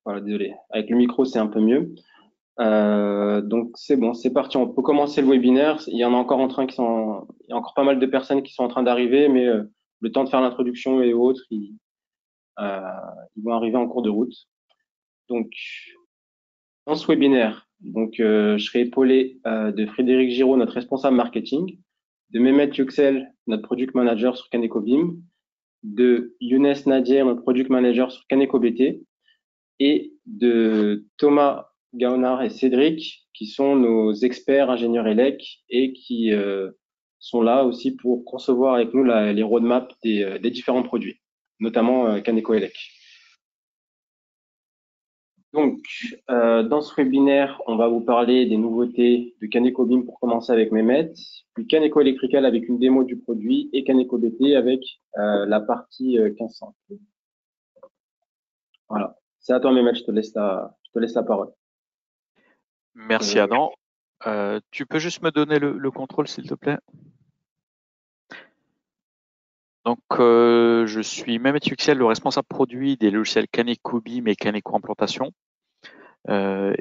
Voilà, désolé. Avec le micro, c'est un peu mieux. Donc c'est bon, c'est parti. On peut commencer le webinaire. Il y en a encore il y a encore pas mal de personnes qui sont en train d'arriver, mais le temps de faire l'introduction et autres, euh, ils vont arriver en cours de route. Donc dans ce webinaire, je serai épaulé de Frédéric Giraud, notre responsable marketing, de Mehmet Yüksel, notre product manager sur Kaneko BIM, de Younes Nadir, notre product manager sur Kaneko BT, et de Thomas Gaonard et Cédric, qui sont nos experts ingénieurs élec et qui sont là aussi pour concevoir avec nous les roadmaps des différents produits, notamment Caneco Elec. Donc, dans ce webinaire, on va vous parler des nouveautés de Caneco BIM pour commencer avec Mehmet, puis Caneco Electrical avec une démo du produit et Caneco BT avec la partie 1500. Voilà. C'est à toi, Mehmet, je te laisse la parole. Merci Adam. Tu peux juste me donner le contrôle, s'il te plaît? Donc, je suis Mehmet Yüksel, le responsable produit des logiciels Caneco BIM et Caneco Implantation. Je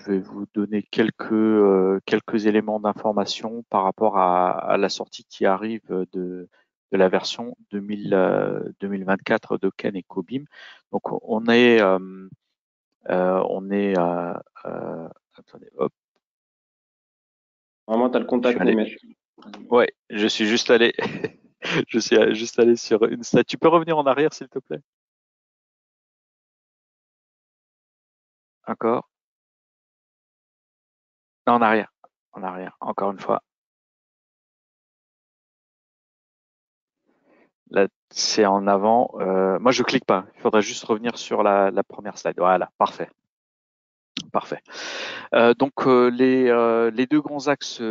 vais vous donner quelques éléments d'information par rapport à la sortie qui arrive de la version 2024 de Caneco BIM. Donc, attendez, hop. Vraiment, tu as le contact, Mehmet. Ouais, je suis juste allé, je suis juste allé sur une slide. Tu peux revenir en arrière, s'il te plaît? Encore? Non, en arrière, encore une fois. Là, c'est en avant. Moi, je clique pas. Il faudrait juste revenir sur la première slide. Voilà, parfait. Parfait. Les deux grands axes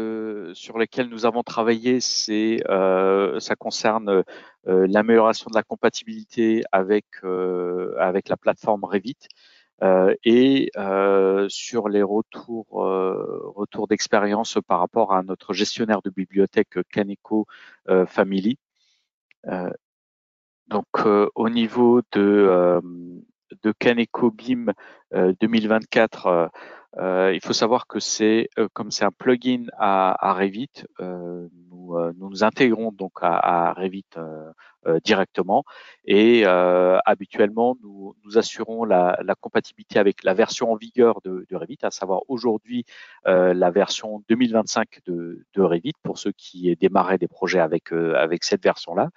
sur lesquels nous avons travaillé, ça concerne l'amélioration de la compatibilité avec la plateforme Revit et sur les retours d'expérience par rapport à notre gestionnaire de bibliothèque Caneco Family. Au niveau de Caneco BIM 2024, il faut savoir que comme c'est un plugin à Revit, nous intégrons donc à Revit directement et habituellement nous assurons la compatibilité avec la version en vigueur de Revit, à savoir aujourd'hui la version 2025 de Revit pour ceux qui démarraient des projets avec cette version-là.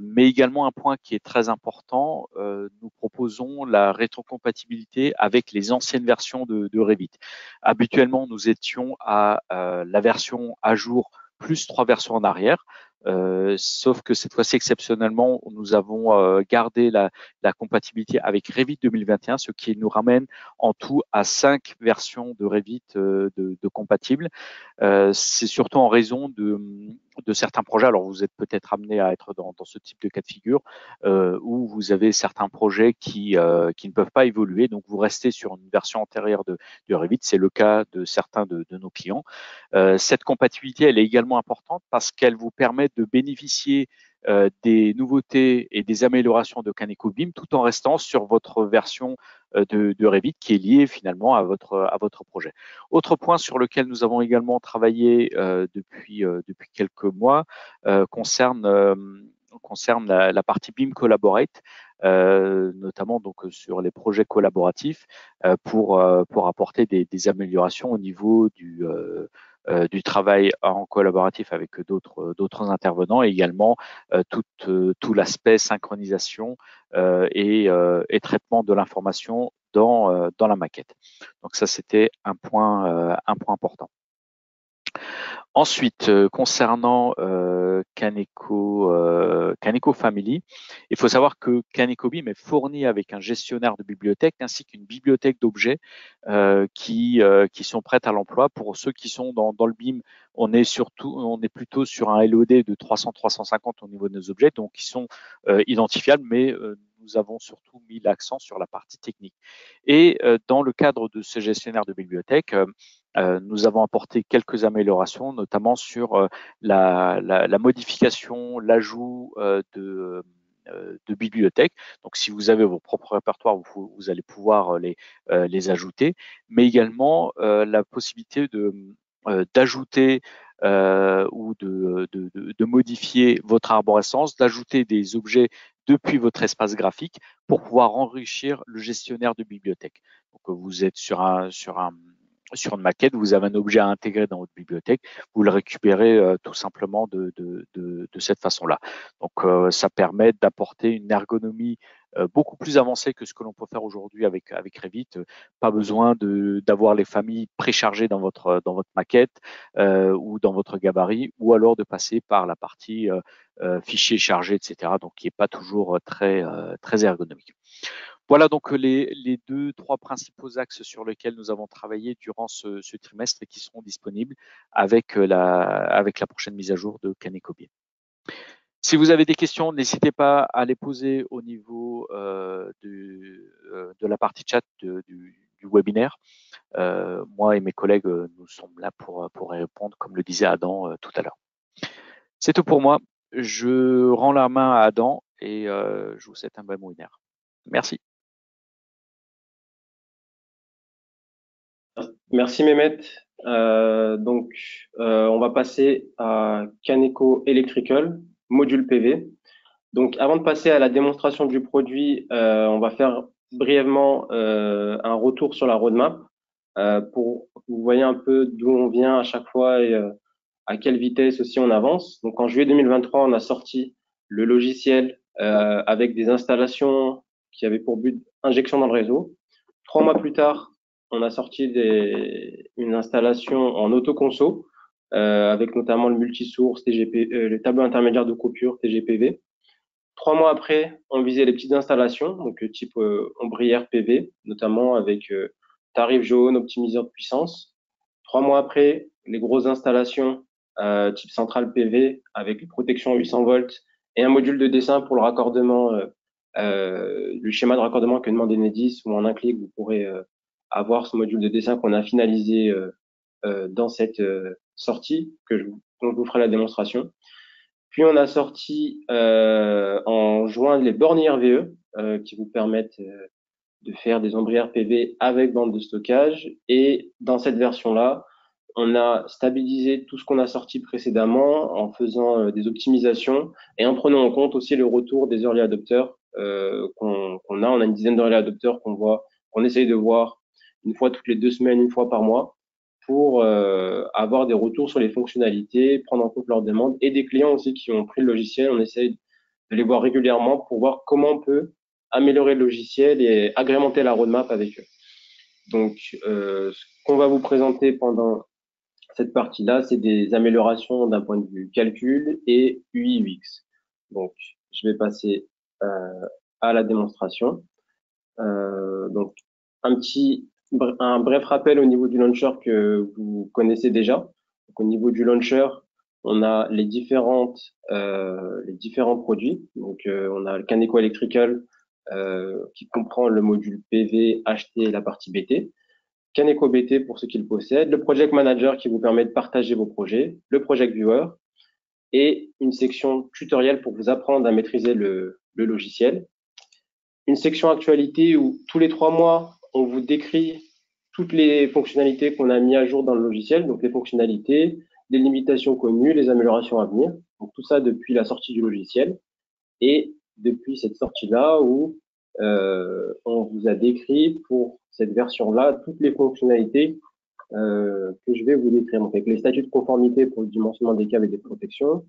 Mais également un point qui est très important, nous proposons la rétrocompatibilité avec les anciennes versions de Revit. Habituellement, nous étions à la version à jour plus 3 versions en arrière. Sauf que cette fois-ci, exceptionnellement, nous avons gardé la compatibilité avec Revit 2021, ce qui nous ramène en tout à 5 versions de Revit de compatibles. C'est surtout en raison de certains projets. Alors, vous êtes peut-être amené à être dans ce type de cas de figure où vous avez certains projets qui ne peuvent pas évoluer. Donc, vous restez sur une version antérieure de Revit. C'est le cas de certains de nos clients. Cette compatibilité, elle est également importante parce qu'elle vous permet de bénéficier des nouveautés et des améliorations de Caneco BIM tout en restant sur votre version de Revit qui est liée finalement à votre projet. Autre point sur lequel nous avons également travaillé depuis quelques mois concerne la partie BIM Collaborate, notamment donc sur les projets collaboratifs pour apporter des améliorations au niveau du travail en collaboratif avec d'autres intervenants et également tout l'aspect synchronisation et traitement de l'information dans la maquette. Donc ça, c'était un point important. Ensuite, concernant Caneco Family, il faut savoir que Caneco BIM est fourni avec un gestionnaire de bibliothèque ainsi qu'une bibliothèque d'objets qui sont prêtes à l'emploi. Pour ceux qui sont dans le BIM, on est plutôt sur un LOD de 300-350 au niveau de nos objets, donc ils sont identifiables, mais nous avons surtout mis l'accent sur la partie technique. Et dans le cadre de ce gestionnaire de bibliothèque, nous avons apporté quelques améliorations, notamment sur la modification, l'ajout de bibliothèques. Donc, si vous avez vos propres répertoires, vous allez pouvoir les ajouter, mais également la possibilité d'ajouter ou de modifier votre arborescence, d'ajouter des objets depuis votre espace graphique pour pouvoir enrichir le gestionnaire de bibliothèque. Donc, vous êtes sur une maquette, vous avez un objet à intégrer dans votre bibliothèque, vous le récupérez tout simplement de cette façon-là. Donc, ça permet d'apporter une ergonomie beaucoup plus avancée que ce que l'on peut faire aujourd'hui avec Revit. Pas besoin d'avoir les familles préchargées dans votre maquette ou dans votre gabarit, ou alors de passer par la partie fichiers chargés, etc. Donc, qui n'est pas toujours très ergonomique. Voilà donc les 2-3 principaux axes sur lesquels nous avons travaillé durant ce trimestre et qui seront disponibles avec la prochaine mise à jour de Kaneko BIM. Si vous avez des questions, n'hésitez pas à les poser au niveau de la partie chat du webinaire. Moi et mes collègues, nous sommes là pour y répondre, comme le disait Adam tout à l'heure. C'est tout pour moi. Je rends la main à Adam et je vous souhaite un bon webinaire. Merci. Merci Mehmet. On va passer à Kaneko Electrical, module PV. Donc, avant de passer à la démonstration du produit, on va faire brièvement un retour sur la roadmap pour que vous voyez un peu d'où on vient à chaque fois et à quelle vitesse aussi on avance. Donc, en juillet 2023, on a sorti le logiciel avec des installations qui avaient pour but injection dans le réseau. 3 mois plus tard, on a sorti une installation en autoconso avec notamment le multisource, le tableau intermédiaire de coupure, TGPV. 3 mois après, on visait les petites installations, donc type ombrière PV, notamment avec tarif jaune, optimiseur de puissance. 3 mois après, les grosses installations type centrale PV avec les protections 800 volts et un module de dessin pour le raccordement, le schéma de raccordement que demande Enedis, où en un clic, vous pourrez avoir ce module de dessin qu'on a finalisé dans cette sortie, dont je vous ferai la démonstration. Puis on a sorti en juin les bornes IRVE qui vous permettent de faire des ombrières PV avec bande de stockage. Et dans cette version-là, on a stabilisé tout ce qu'on a sorti précédemment en faisant des optimisations et en prenant en compte aussi le retour des early adopters qu'on a. On a une dizaine d'early adopters qu'on essaye de voir une fois toutes les 2 semaines, une fois par mois, pour avoir des retours sur les fonctionnalités, prendre en compte leurs demandes, et des clients aussi qui ont pris le logiciel. On essaye de les voir régulièrement pour voir comment on peut améliorer le logiciel et agrémenter la roadmap avec eux. Donc, ce qu'on va vous présenter pendant cette partie-là, c'est des améliorations d'un point de vue calcul et UI UX. Donc, je vais passer à la démonstration. Donc, un bref rappel au niveau du launcher que vous connaissez déjà. Donc, au niveau du launcher, on a les différents produits. Donc, on a le Kaneko Electrical qui comprend le module PV, HT et la partie BT. Kaneko BT pour ceux qui le possèdent, le Project Manager qui vous permet de partager vos projets, le Project Viewer et une section tutoriel pour vous apprendre à maîtriser le logiciel. Une section actualité où tous les 3 mois, on vous décrit toutes les fonctionnalités qu'on a mis à jour dans le logiciel, donc les fonctionnalités, les limitations connues, les améliorations à venir. Donc tout ça depuis la sortie du logiciel et depuis cette sortie-là où on vous a décrit pour cette version-là toutes les fonctionnalités que je vais vous décrire. Donc avec les statuts de conformité pour le dimensionnement des câbles et des protections,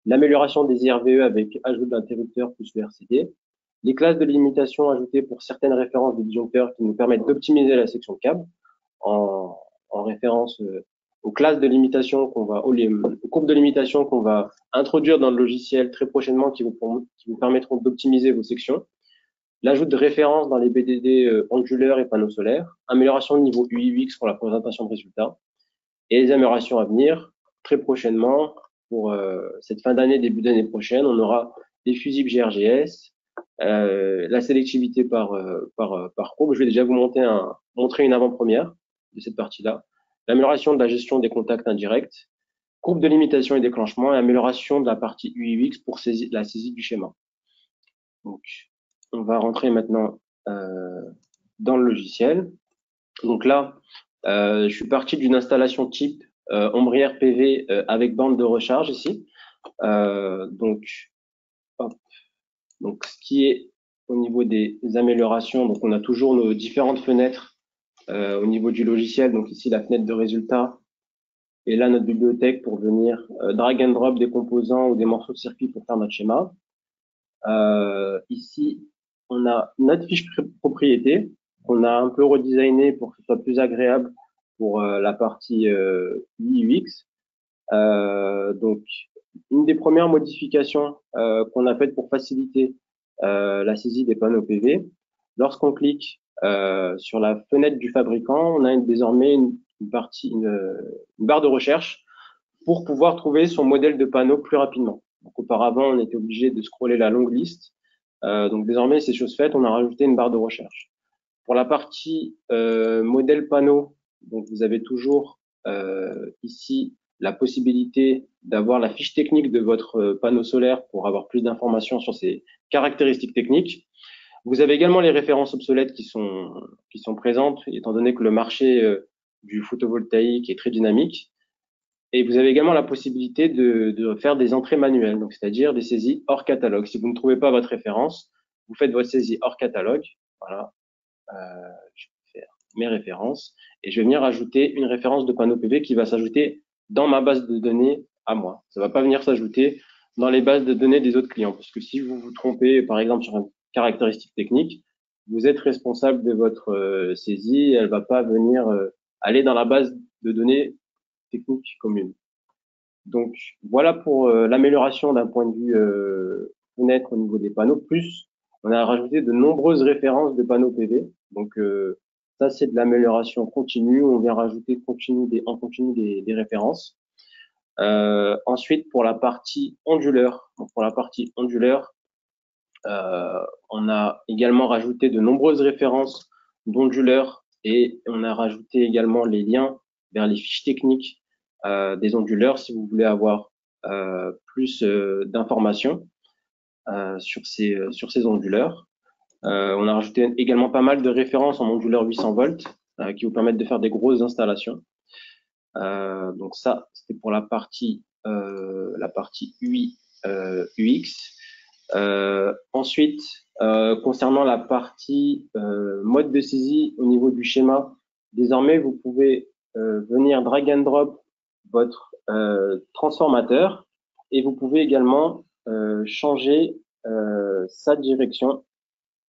l'amélioration des IRVE avec ajout d'interrupteurs plus VRCD, les classes de limitation ajoutées pour certaines références de disjoncteurs qui nous permettent d'optimiser la section de câble en référence aux classes de limitation aux courbes de limitation qu'on va introduire dans le logiciel très prochainement qui vous permettront d'optimiser vos sections. L'ajout de références dans les BDD onduleurs et panneaux solaires, amélioration de niveau UI UX pour la présentation de résultats et les améliorations à venir très prochainement pour cette fin d'année, début d'année prochaine. On aura des fusibles GRGS, la sélectivité par courbe. Je vais déjà vous montrer une avant-première de cette partie-là. L'amélioration de la gestion des contacts indirects, courbe de limitation et déclenchement et amélioration de la partie UI UX pour la saisie du schéma. Donc, on va rentrer maintenant dans le logiciel. Donc là, je suis parti d'une installation type ombrière PV avec bande de recharge ici. Donc, hop. Donc, ce qui est au niveau des améliorations, donc on a toujours nos différentes fenêtres au niveau du logiciel. Donc ici, la fenêtre de résultat. Et là, notre bibliothèque pour venir drag and drop des composants ou des morceaux de circuit pour faire notre schéma. Ici, on a notre fiche propriété qu'on a un peu redesigné pour que ce soit plus agréable pour la partie UI UX. Donc, une des premières modifications qu'on a faites pour faciliter la saisie des panneaux PV, lorsqu'on clique sur la fenêtre du fabricant, on a désormais une barre de recherche pour pouvoir trouver son modèle de panneau plus rapidement. Donc, auparavant, on était obligé de scroller la longue liste. Donc désormais, c'est chose faite, on a rajouté une barre de recherche. Pour la partie modèle panneau, donc vous avez toujours ici la possibilité d'avoir la fiche technique de votre panneau solaire pour avoir plus d'informations sur ses caractéristiques techniques. Vous avez également les références obsolètes qui sont présentes, étant donné que le marché du photovoltaïque est très dynamique. Et vous avez également la possibilité de faire des entrées manuelles, donc c'est-à-dire des saisies hors catalogue. Si vous ne trouvez pas votre référence, vous faites votre saisie hors catalogue. Voilà, je vais faire mes références et je vais venir ajouter une référence de panneau PV qui va s'ajouter dans ma base de données à moi. Ça ne va pas venir s'ajouter dans les bases de données des autres clients, parce que si vous vous trompez, par exemple, sur une caractéristique technique, vous êtes responsable de votre saisie, elle ne va pas venir aller dans la base de données technique commune. Donc voilà pour l'amélioration d'un point de vue fenêtre au niveau des panneaux. Plus, on a rajouté de nombreuses références de panneaux PV. Donc ça, c'est de l'amélioration continue. On vient rajouter en continu des références. Ensuite, pour la partie onduleur, on a également rajouté de nombreuses références d'onduleurs et on a rajouté également les liens vers les fiches techniques des onduleurs si vous voulez avoir plus d'informations sur ces onduleurs. On a rajouté également pas mal de références en onduleur 800 volts qui vous permettent de faire des grosses installations. Donc ça, c'était pour la partie UI UX. Ensuite, concernant la partie mode de saisie au niveau du schéma, désormais vous pouvez venir drag and drop votre transformateur et vous pouvez également changer sa direction,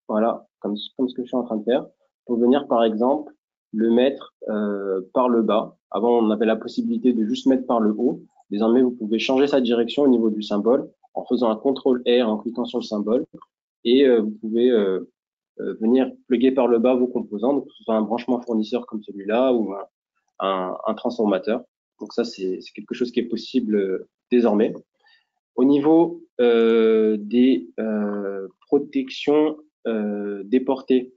voilà, comme ce que je suis en train de faire, pour venir par exemple le mettre par le bas. Avant, on avait la possibilité de juste mettre par le haut. Désormais, vous pouvez changer sa direction au niveau du symbole en faisant un CTRL R en cliquant sur le symbole et vous pouvez venir plugger par le bas vos composants, donc que ce soit un branchement fournisseur comme celui-là ou un transformateur. Donc ça, c'est quelque chose qui est possible désormais. Au niveau des protections déportées,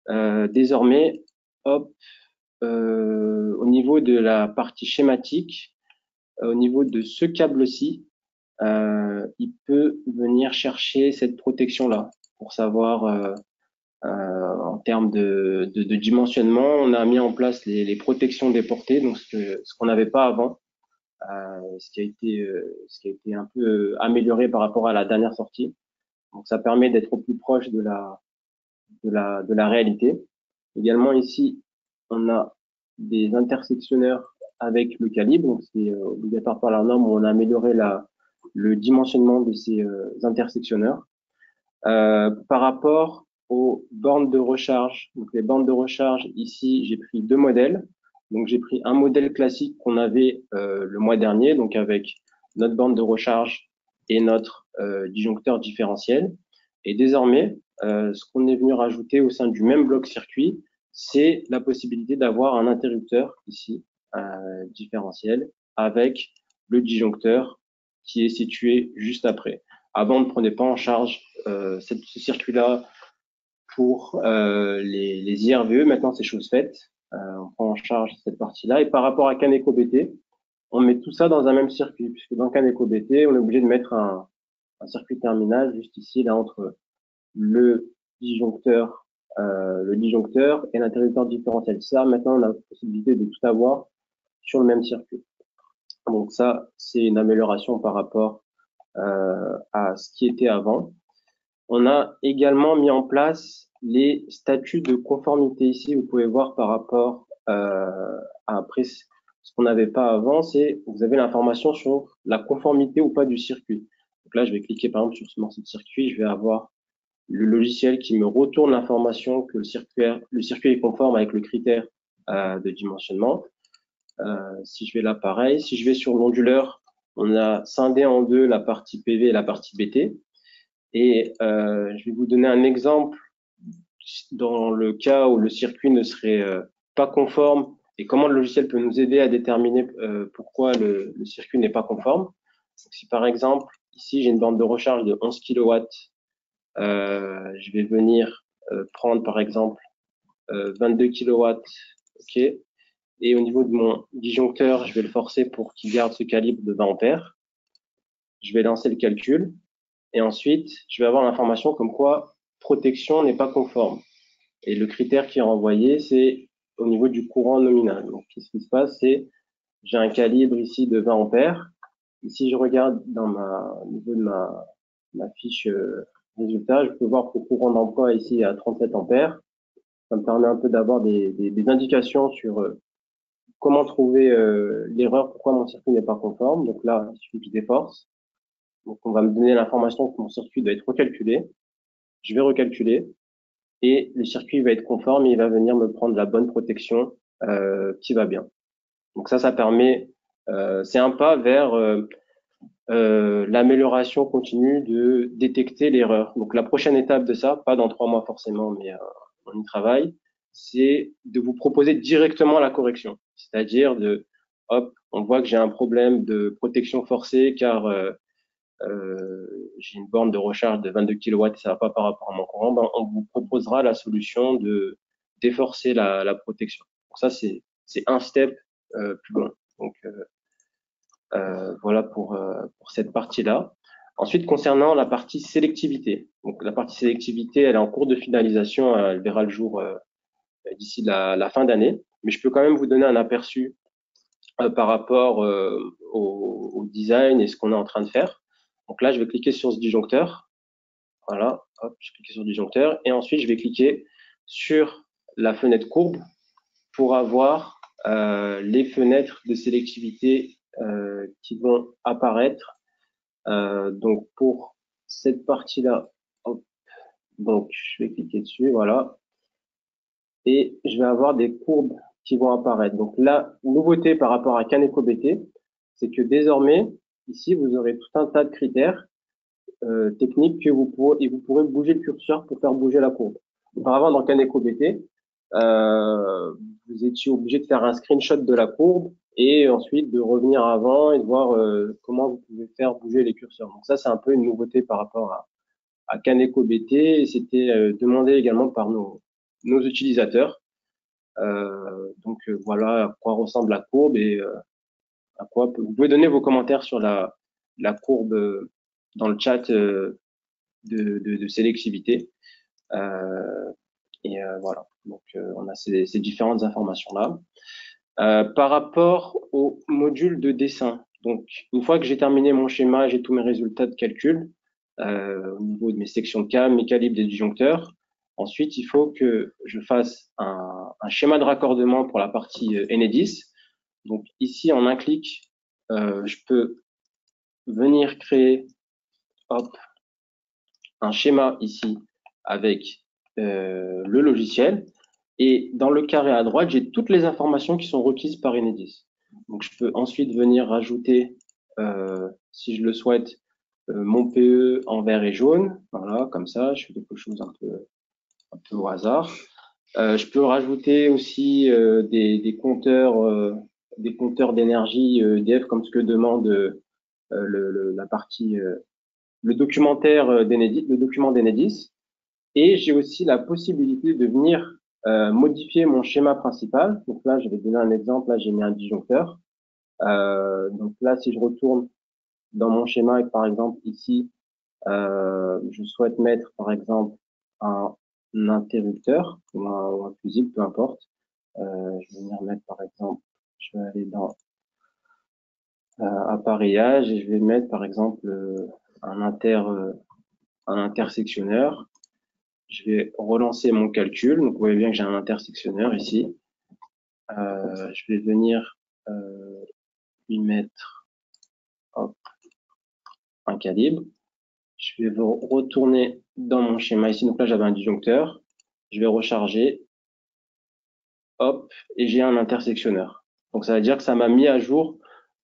désormais, hop, au niveau de la partie schématique, au niveau de ce câble-ci, il peut venir chercher cette protection-là pour savoir en termes de dimensionnement. On a mis en place les protections déportées, donc ce qu'on n'avait pas avant, ce qui a été un peu amélioré par rapport à la dernière sortie. Donc ça permet d'être au plus proche de la réalité. Également ici, on a des intersectionneurs avec le calibre, donc c'est obligatoire par la norme où on a amélioré le dimensionnement de ces intersectionneurs. Par rapport aux bornes de recharge, donc les bornes de recharge, ici, j'ai pris deux modèles. Donc, j'ai pris un modèle classique qu'on avait le mois dernier, donc avec notre borne de recharge et notre disjoncteur différentiel. Et désormais, ce qu'on est venu rajouter au sein du même bloc circuit, c'est la possibilité d'avoir un interrupteur ici, différentiel, avec le disjoncteur qui est situé juste après. Avant, on ne prenait pas en charge ce circuit-là pour les IRVE. Maintenant, c'est chose faite. On prend en charge cette partie-là. Et par rapport à Caneco BT, on met tout ça dans un même circuit, puisque dans Caneco BT, on est obligé de mettre un circuit terminal juste ici, là, entre le disjoncteur et l'interrupteur différentiel. Ça, maintenant, on a la possibilité de tout avoir sur le même circuit. Donc ça, c'est une amélioration par rapport à ce qui était avant. On a également mis en place les statuts de conformité. Ici, vous pouvez voir par rapport à ce qu'on n'avait pas avant, c'est vous avez l'information sur la conformité ou pas du circuit. Donc là, je vais cliquer par exemple sur ce morceau de circuit, je vais avoir le logiciel qui me retourne l'information que le circuit est conforme avec le critère de dimensionnement. Si je vais là, pareil. Si je vais sur l'onduleur, on a scindé en deux la partie PV et la partie BT. Et je vais vous donner un exemple dans le cas où le circuit ne serait pas conforme et comment le logiciel peut nous aider à déterminer pourquoi le circuit n'est pas conforme. Donc, si par exemple, ici, j'ai une borne de recharge de 11 kW, je vais venir prendre par exemple 22 kW, ok. Et au niveau de mon disjoncteur, je vais le forcer pour qu'il garde ce calibre de 20 ampères. Je vais lancer le calcul. Et ensuite, je vais avoir l'information comme quoi protection n'est pas conforme. Et le critère qui est renvoyé, c'est au niveau du courant nominal. Donc, qu'est-ce qui se passe? C'est, j'ai un calibre ici de 20 ampères. Et si je regarde au niveau de ma fiche résultat, je peux voir que le courant d'emploi ici est à 37 ampères. Ça me permet un peu d'avoir des indications sur comment trouver l'erreur, pourquoi mon circuit n'est pas conforme. Donc là, il suffit que je déforce. Donc on va me donner l'information que mon circuit doit être recalculé. Je vais recalculer et le circuit va être conforme et il va venir me prendre la bonne protection qui va bien. Donc ça permet, c'est un pas vers l'amélioration continue de détecter l'erreur. Donc la prochaine étape de ça, pas dans 3 mois forcément, mais on y travaille, c'est de vous proposer directement la correction. C'est-à-dire de, hop, on voit que j'ai un problème de protection forcée car j'ai une borne de recharge de 22 kW et ça va pas par rapport à mon courant, ben, on vous proposera la solution de déforcer la protection. Donc ça, c'est un step plus loin. Donc voilà pour cette partie-là. Ensuite, concernant la partie sélectivité. Donc la partie sélectivité, elle est en cours de finalisation, elle verra le jour d'ici la fin d'année. Mais je peux quand même vous donner un aperçu par rapport au design et ce qu'on est en train de faire. Donc là, je vais cliquer sur ce disjoncteur. Voilà, hop, je clique sur le disjoncteur. Et ensuite, je vais cliquer sur la fenêtre courbe pour avoir les fenêtres de sélectivité qui vont apparaître. Donc, pour cette partie-là, donc je vais cliquer dessus, voilà. Et je vais avoir des courbes qui vont apparaître. Donc, la nouveauté par rapport à Caneco BT, c'est que désormais, ici, vous aurez tout un tas de critères techniques que vous pourrez bouger le curseur pour faire bouger la courbe. Auparavant, dans Caneco BT, vous étiez obligé de faire un screenshot de la courbe et ensuite de revenir avant et de voir comment vous pouvez faire bouger les curseurs. Donc ça, c'est un peu une nouveauté par rapport à Caneco BT et c'était demandé également par nos utilisateurs. Donc voilà à quoi ressemble la courbe et à quoi vous pouvez donner vos commentaires sur la courbe dans le chat de sélectivité. Et voilà, donc on a ces différentes informations-là. Par rapport au module de dessin, donc une fois que j'ai terminé mon schéma, j'ai tous mes résultats de calcul au niveau de mes sections de cam, mes calibres des disjoncteurs. Ensuite, il faut que je fasse un schéma de raccordement pour la partie Enedis. Donc ici, en un clic, je peux venir créer hop, un schéma ici avec le logiciel. Et dans le carré à droite, j'ai toutes les informations qui sont requises par Enedis. Donc, je peux ensuite venir rajouter, si je le souhaite, mon PE en vert et jaune. Voilà, comme ça, je fais quelque chose un peu au hasard. Je peux rajouter aussi des compteurs d'énergie EDF comme ce que demande la partie, le documentaire d'Enedis, le document d'Enedis. Et j'ai aussi la possibilité de venir modifier mon schéma principal. Donc là, je vais donner un exemple. Là, j'ai mis un disjoncteur. Donc là, si je retourne dans mon schéma et que, par exemple, ici, je souhaite mettre, par exemple, un interrupteur ou un fusible, peu importe. Je vais venir mettre par exemple, je vais aller dans appareillage et je vais mettre par exemple un intersectionneur. Je vais relancer mon calcul. Donc vous voyez bien que j'ai un intersectionneur ici. Je vais venir y mettre hop, un calibre. Je vais retourner dans mon schéma ici. Donc là, j'avais un disjoncteur. Je vais recharger. Hop, et j'ai un intersectionneur. Donc ça veut dire que ça m'a mis à jour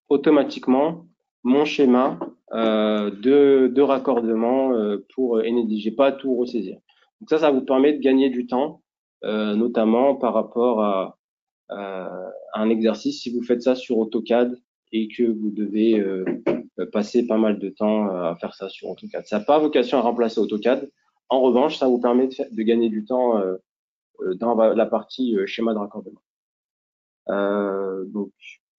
automatiquement mon schéma de raccordement pour Enedis. J'ai pas à tout ressaisir. Donc ça vous permet de gagner du temps, notamment par rapport à un exercice si vous faites ça sur AutoCAD et que vous devez passer pas mal de temps à faire ça sur AutoCAD. Ça n'a pas vocation à remplacer AutoCAD. En revanche, ça vous permet de gagner du temps dans la partie schéma de raccordement. Donc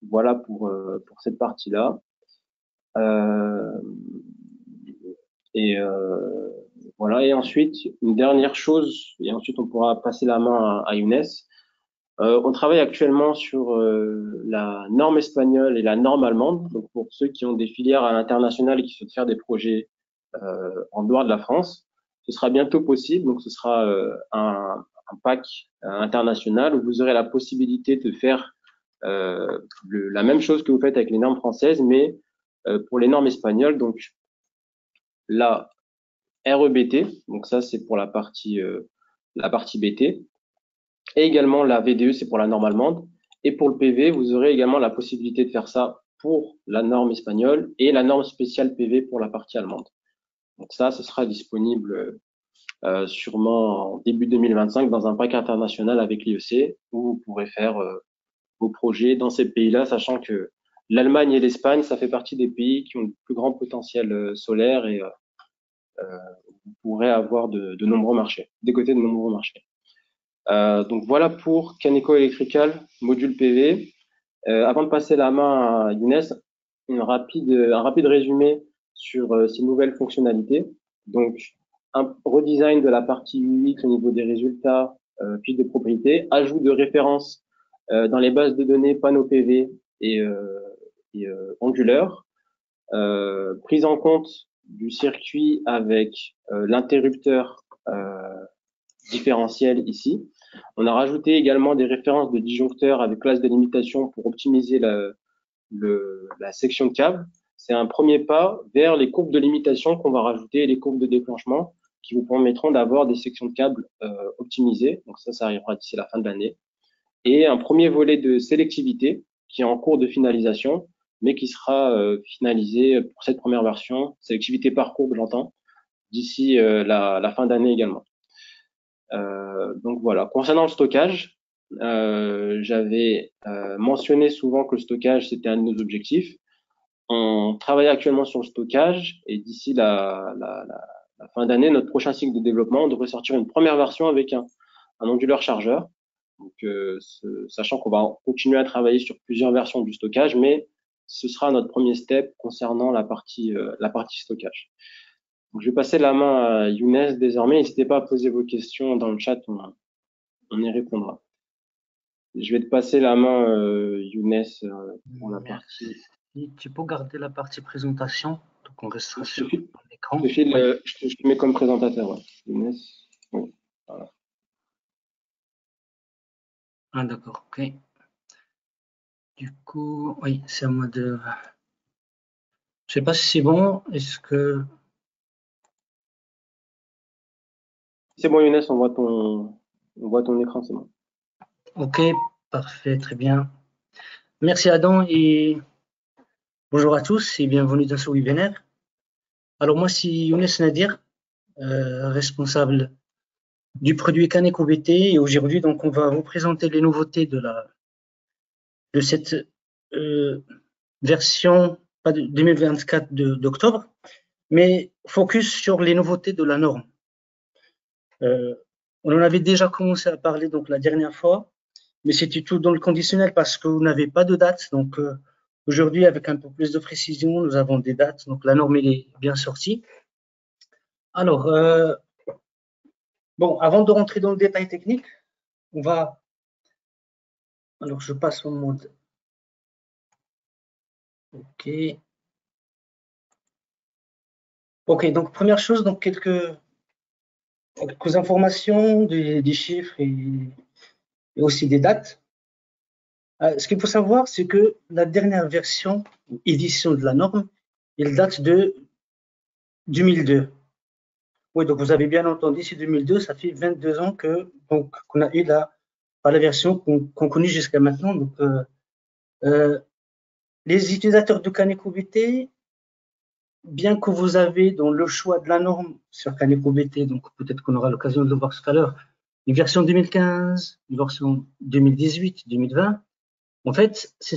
voilà pour cette partie-là. Et voilà. Et ensuite, une dernière chose, et ensuite on pourra passer la main à Younes. On travaille actuellement sur la norme espagnole et la norme allemande. Donc pour ceux qui ont des filières à l'international et qui souhaitent faire des projets en dehors de la France, ce sera bientôt possible. Donc ce sera un pack international où vous aurez la possibilité de faire la même chose que vous faites avec les normes françaises, mais pour les normes espagnoles. Donc la REBT, donc ça c'est pour la partie BT, et également la VDE, c'est pour la norme allemande. Et pour le PV, vous aurez également la possibilité de faire ça pour la norme espagnole et la norme spéciale PV pour la partie allemande. Donc ça, ce sera disponible sûrement en début 2025 dans un pack international avec l'IEC où vous pourrez faire vos projets dans ces pays-là, sachant que l'Allemagne et l'Espagne, ça fait partie des pays qui ont le plus grand potentiel solaire et vous pourrez avoir de nombreux marchés, des côtés de nombreux marchés. Donc voilà pour Caneco Electrical, module PV. Avant de passer la main à Younes, un rapide résumé sur ces nouvelles fonctionnalités. Donc, un redesign de la partie UX au niveau des résultats, fiches de propriété, ajout de références dans les bases de données panneaux PV et onduleurs, prise en compte du circuit avec l'interrupteur différentiel ici. On a rajouté également des références de disjoncteurs avec classe de limitation pour optimiser la section de câble. C'est un premier pas vers les courbes de limitation qu'on va rajouter et les courbes de déclenchement qui vous permettront d'avoir des sections de câble optimisées. Donc ça arrivera d'ici la fin de l'année. Et un premier volet de sélectivité qui est en cours de finalisation, mais qui sera finalisé pour cette première version, sélectivité par courbe, j'entends, d'ici la fin d'année également. Donc voilà. Concernant le stockage, j'avais mentionné souvent que le stockage, c'était un de nos objectifs. On travaille actuellement sur le stockage et d'ici la fin d'année, notre prochain cycle de développement, on devrait sortir une première version avec un onduleur chargeur. Donc, sachant qu'on va continuer à travailler sur plusieurs versions du stockage, mais ce sera notre premier step concernant la partie stockage. Donc, je vais passer la main à Younes désormais. N'hésitez pas à poser vos questions dans le chat, on y répondra. Je vais te passer la main, Younes, pour la partie. Tu peux garder la partie présentation, donc on restera sur l'écran. Je te mets comme présentateur, ouais. Younes, oui, voilà. Ah d'accord, ok. Du coup, oui, c'est à moi de... Je sais pas si c'est bon, est-ce que... C'est bon Younes, on voit ton écran, c'est bon. Ok, parfait, très bien. Merci Adam et bonjour à tous et bienvenue dans ce webinaire. Alors moi c'est Younes Nadir, responsable du produit Caneco BT et aujourd'hui donc on va vous présenter les nouveautés de cette version pas de 2024 d'octobre, mais focus sur les nouveautés de la norme. On en avait déjà commencé à parler donc la dernière fois, mais c'était tout dans le conditionnel parce que vous n'avez pas de date. Donc aujourd'hui, avec un peu plus de précision, nous avons des dates. Donc la norme elle est bien sortie. Alors Bon, avant de rentrer dans le détail technique, on va. Alors, je passe au mode. OK. OK, donc première chose, donc quelques informations, des chiffres et aussi des dates. Ce qu'il faut savoir, c'est que la dernière version, édition de la norme, elle date de 2002. Oui, donc vous avez bien entendu, c'est 2002, ça fait 22 ans qu'on a eu la version qu'on connaît jusqu'à maintenant. Donc, les utilisateurs de CanecoBT, bien que vous avez dans le choix de la norme sur CanecoBT, donc peut-être qu'on aura l'occasion de le voir tout à l'heure, une version 2015, une version 2018, 2020. En fait, ce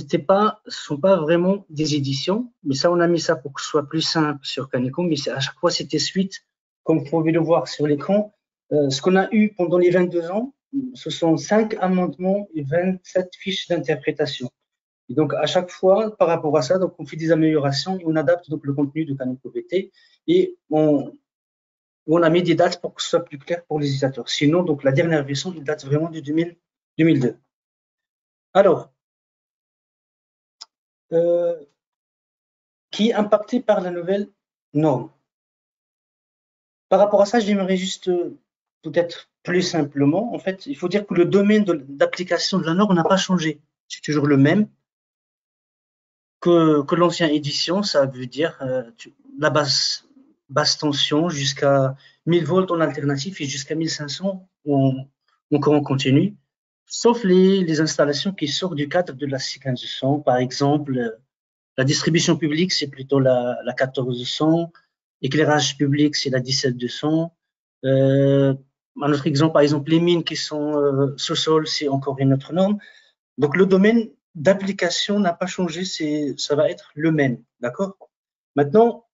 sont pas vraiment des éditions, mais ça, on a mis ça pour que ce soit plus simple sur Caneco, mais à chaque fois, c'était suite, comme vous pouvez le voir sur l'écran. Ce qu'on a eu pendant les 22 ans, ce sont 5 amendements et 27 fiches d'interprétation. Et donc, à chaque fois, par rapport à ça, donc, on fait des améliorations et on adapte donc le contenu de Caneco BT et on a mis des dates pour que ce soit plus clair pour les utilisateurs. Sinon, donc, la dernière version, il date vraiment de 2002. Alors, qui est impacté par la nouvelle norme. Par rapport à ça, j'aimerais juste peut-être plus simplement, en fait, il faut dire que le domaine d'application de la norme n'a pas changé. C'est toujours le même que l'ancienne édition, ça veut dire la basse tension jusqu'à 1000 volts en alternatif et jusqu'à 1500 encore en continu, sauf les installations qui sortent du cadre de la 1500, par exemple. La distribution publique, c'est plutôt la 1400. Éclairage public, c'est la 17200. Un autre exemple, par exemple, les mines qui sont sous-sol, c'est encore une autre norme. Donc, le domaine d'application n'a pas changé, ça va être le même, d'accord? Maintenant,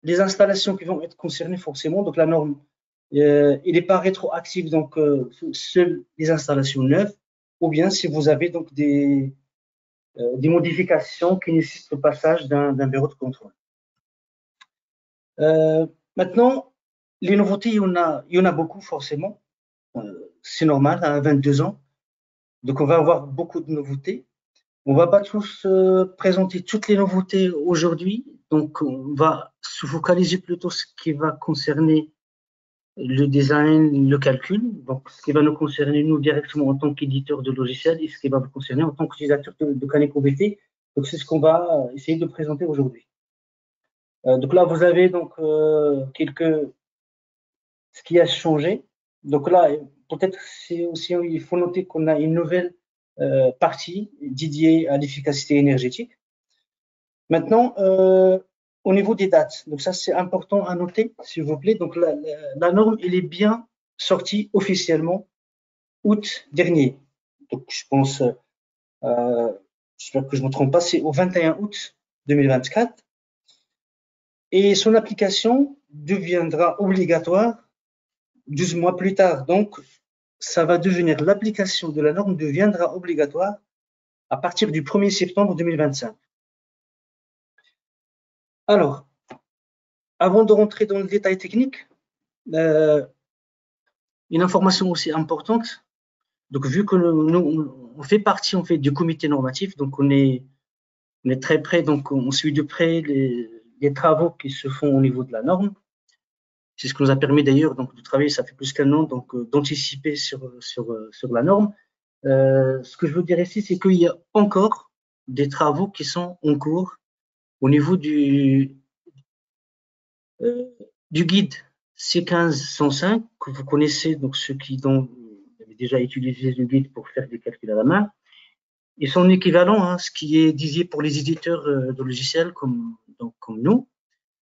les installations qui vont être concernées forcément, donc la norme, il n'est pas rétroactive, donc seules les installations neuves, ou bien si vous avez donc des modifications qui nécessitent le passage d'un bureau de contrôle. Maintenant, les nouveautés, il y en a beaucoup forcément. C'est normal, à 22 ans. Donc, on va avoir beaucoup de nouveautés. On ne va pas tous présenter toutes les nouveautés aujourd'hui. Donc, on va se focaliser plutôt sur ce qui va concerner le design, le calcul. Donc, ce qui va nous concerner, nous, directement en tant qu'éditeur de logiciels et ce qui va vous concerner en tant qu'utilisateur de Caneco BT. Donc, c'est ce qu'on va essayer de présenter aujourd'hui. Donc là, vous avez donc ce qui a changé. Donc là, peut-être c'est aussi, il faut noter qu'on a une nouvelle partie dédiée à l'efficacité énergétique. Maintenant, au niveau des dates, donc ça c'est important à noter, s'il vous plaît. Donc la norme, elle est bien sortie officiellement août dernier. Donc je pense, j'espère que je ne me trompe pas, c'est au 21 août 2024. Et son application deviendra obligatoire 12 mois plus tard. Donc, ça va devenir, l'application de la norme deviendra obligatoire à partir du 1er septembre 2025. Alors, avant de rentrer dans le détail technique, une information aussi importante. Donc, vu que nous on fait partie en fait du comité normatif, donc on est très près, donc on suit de près les travaux qui se font au niveau de la norme. C'est ce qui nous a permis d'ailleurs donc de travailler, ça fait plus qu'un an, donc d'anticiper sur la norme. Ce que je veux dire ici, c'est qu'il y a encore des travaux qui sont en cours au niveau du guide C15-105 que vous connaissez, donc ceux qui ont déjà utilisé le guide pour faire des calculs à la main. Et son équivalent, ce qui est dédié pour les éditeurs de logiciels comme nous,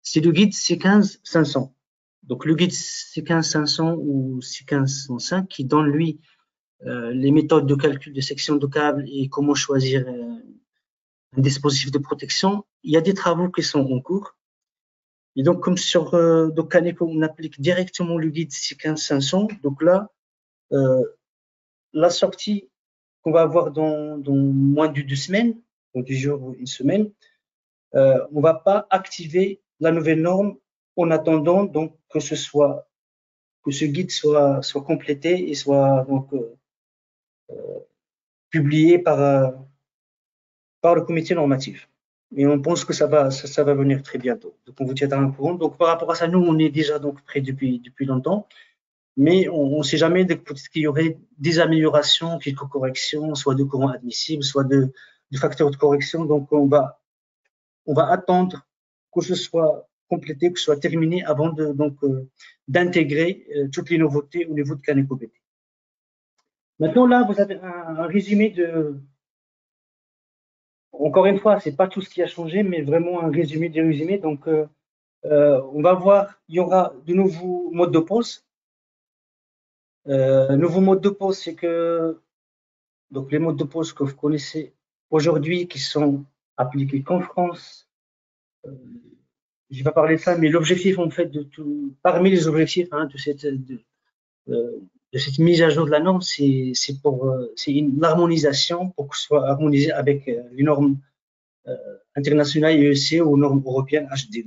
c'est le guide C15-500. Donc le guide C15-500 ou C15-105 qui donne lui les méthodes de calcul de section de câble et comment choisir un dispositif de protection. Il y a des travaux qui sont en cours. Et donc comme sur Caneco, on applique directement le guide C15-500. Donc là, la sortie qu'on va avoir dans moins de 2 semaines, donc 10 jours ou une semaine, on ne va pas activer la nouvelle norme en attendant donc que que ce guide soit complété et soit donc publié par le comité normatif. Et on pense que ça va venir très bientôt. Donc, on vous tiendra au courant. Donc, par rapport à ça, nous, on est déjà donc prêts depuis longtemps. Mais on ne sait jamais, peut-être qu'il y aurait des améliorations, quelques corrections, soit de courant admissible, soit de facteurs de correction. Donc, on va attendre que ce soit complété, que ce soit terminé avant d'intégrer toutes les nouveautés au niveau de CanecoBT. Maintenant, là, vous avez un résumé de... Encore une fois, c'est pas tout ce qui a changé, mais vraiment un résumé des résumés. Donc, on va voir, il y aura de nouveaux modes de pause. Nouveau mode de pause, c'est que donc les modes de pause que vous connaissez aujourd'hui, qui sont appliqués qu'en France, je vais pas parler de ça, mais l'objectif en fait parmi les objectifs de cette mise à jour de la norme, c'est une harmonisation pour que ce soit harmonisé avec les normes internationales IEC ou normes européennes HD.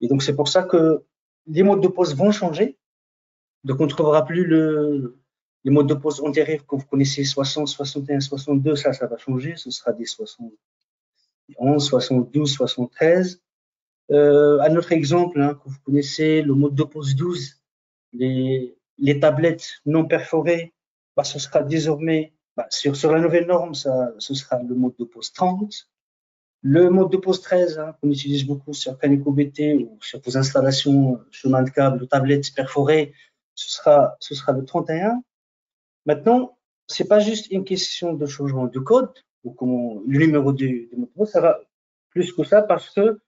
Et donc c'est pour ça que les modes de pause vont changer. Donc, on ne trouvera plus les modes de pause antérieurs que vous connaissez, 60, 61, 62, ça va changer. Ce sera des 71, 72, 73. Un autre exemple que vous connaissez, le mode de pause 12, les tablettes non perforées, ce sera désormais, sur la nouvelle norme, ce sera le mode de pause 30. Le mode de pause 13, qu'on utilise beaucoup sur CanecoBT ou sur vos installations chemin de câble, tablettes perforées, ce sera le 31. Maintenant, c'est pas juste une question de changement de code ou le numéro du mot de passe, ça va plus que ça parce que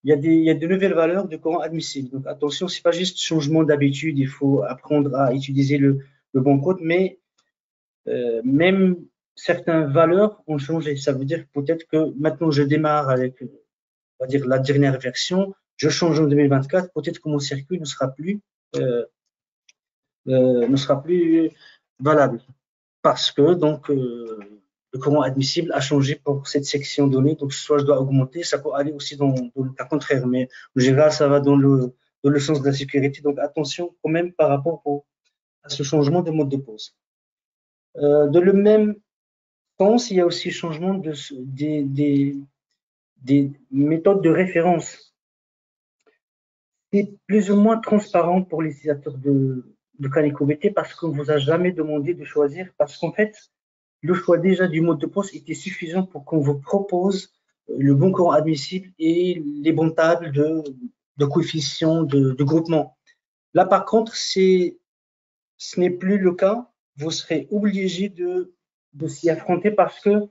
il y a de nouvelles valeurs de courant admissible. Donc attention, c'est pas juste changement d'habitude, il faut apprendre à utiliser le bon code, mais même certaines valeurs ont changé. Ça veut dire peut-être que maintenant je démarre avec, on va dire, la dernière version, je change en 2024, peut-être que mon circuit ne sera plus valable parce que donc le courant admissible a changé pour cette section donnée. Donc soit je dois augmenter, ça peut aller aussi dans le cas contraire, mais en général ça va dans le sens de la sécurité. Donc attention quand même par rapport à ce changement de mode de pause. De le même sens, il y a aussi changement des méthodes de référence. C'est plus ou moins transparent pour les utilisateurs de CanecoBT parce qu'on ne vous a jamais demandé de choisir, parce qu'en fait, le choix déjà du mode de pause était suffisant pour qu'on vous propose le bon courant admissible et les bons tables de coefficients de groupement. Là, par contre, ce n'est plus le cas. Vous serez obligé de s'y affronter parce que,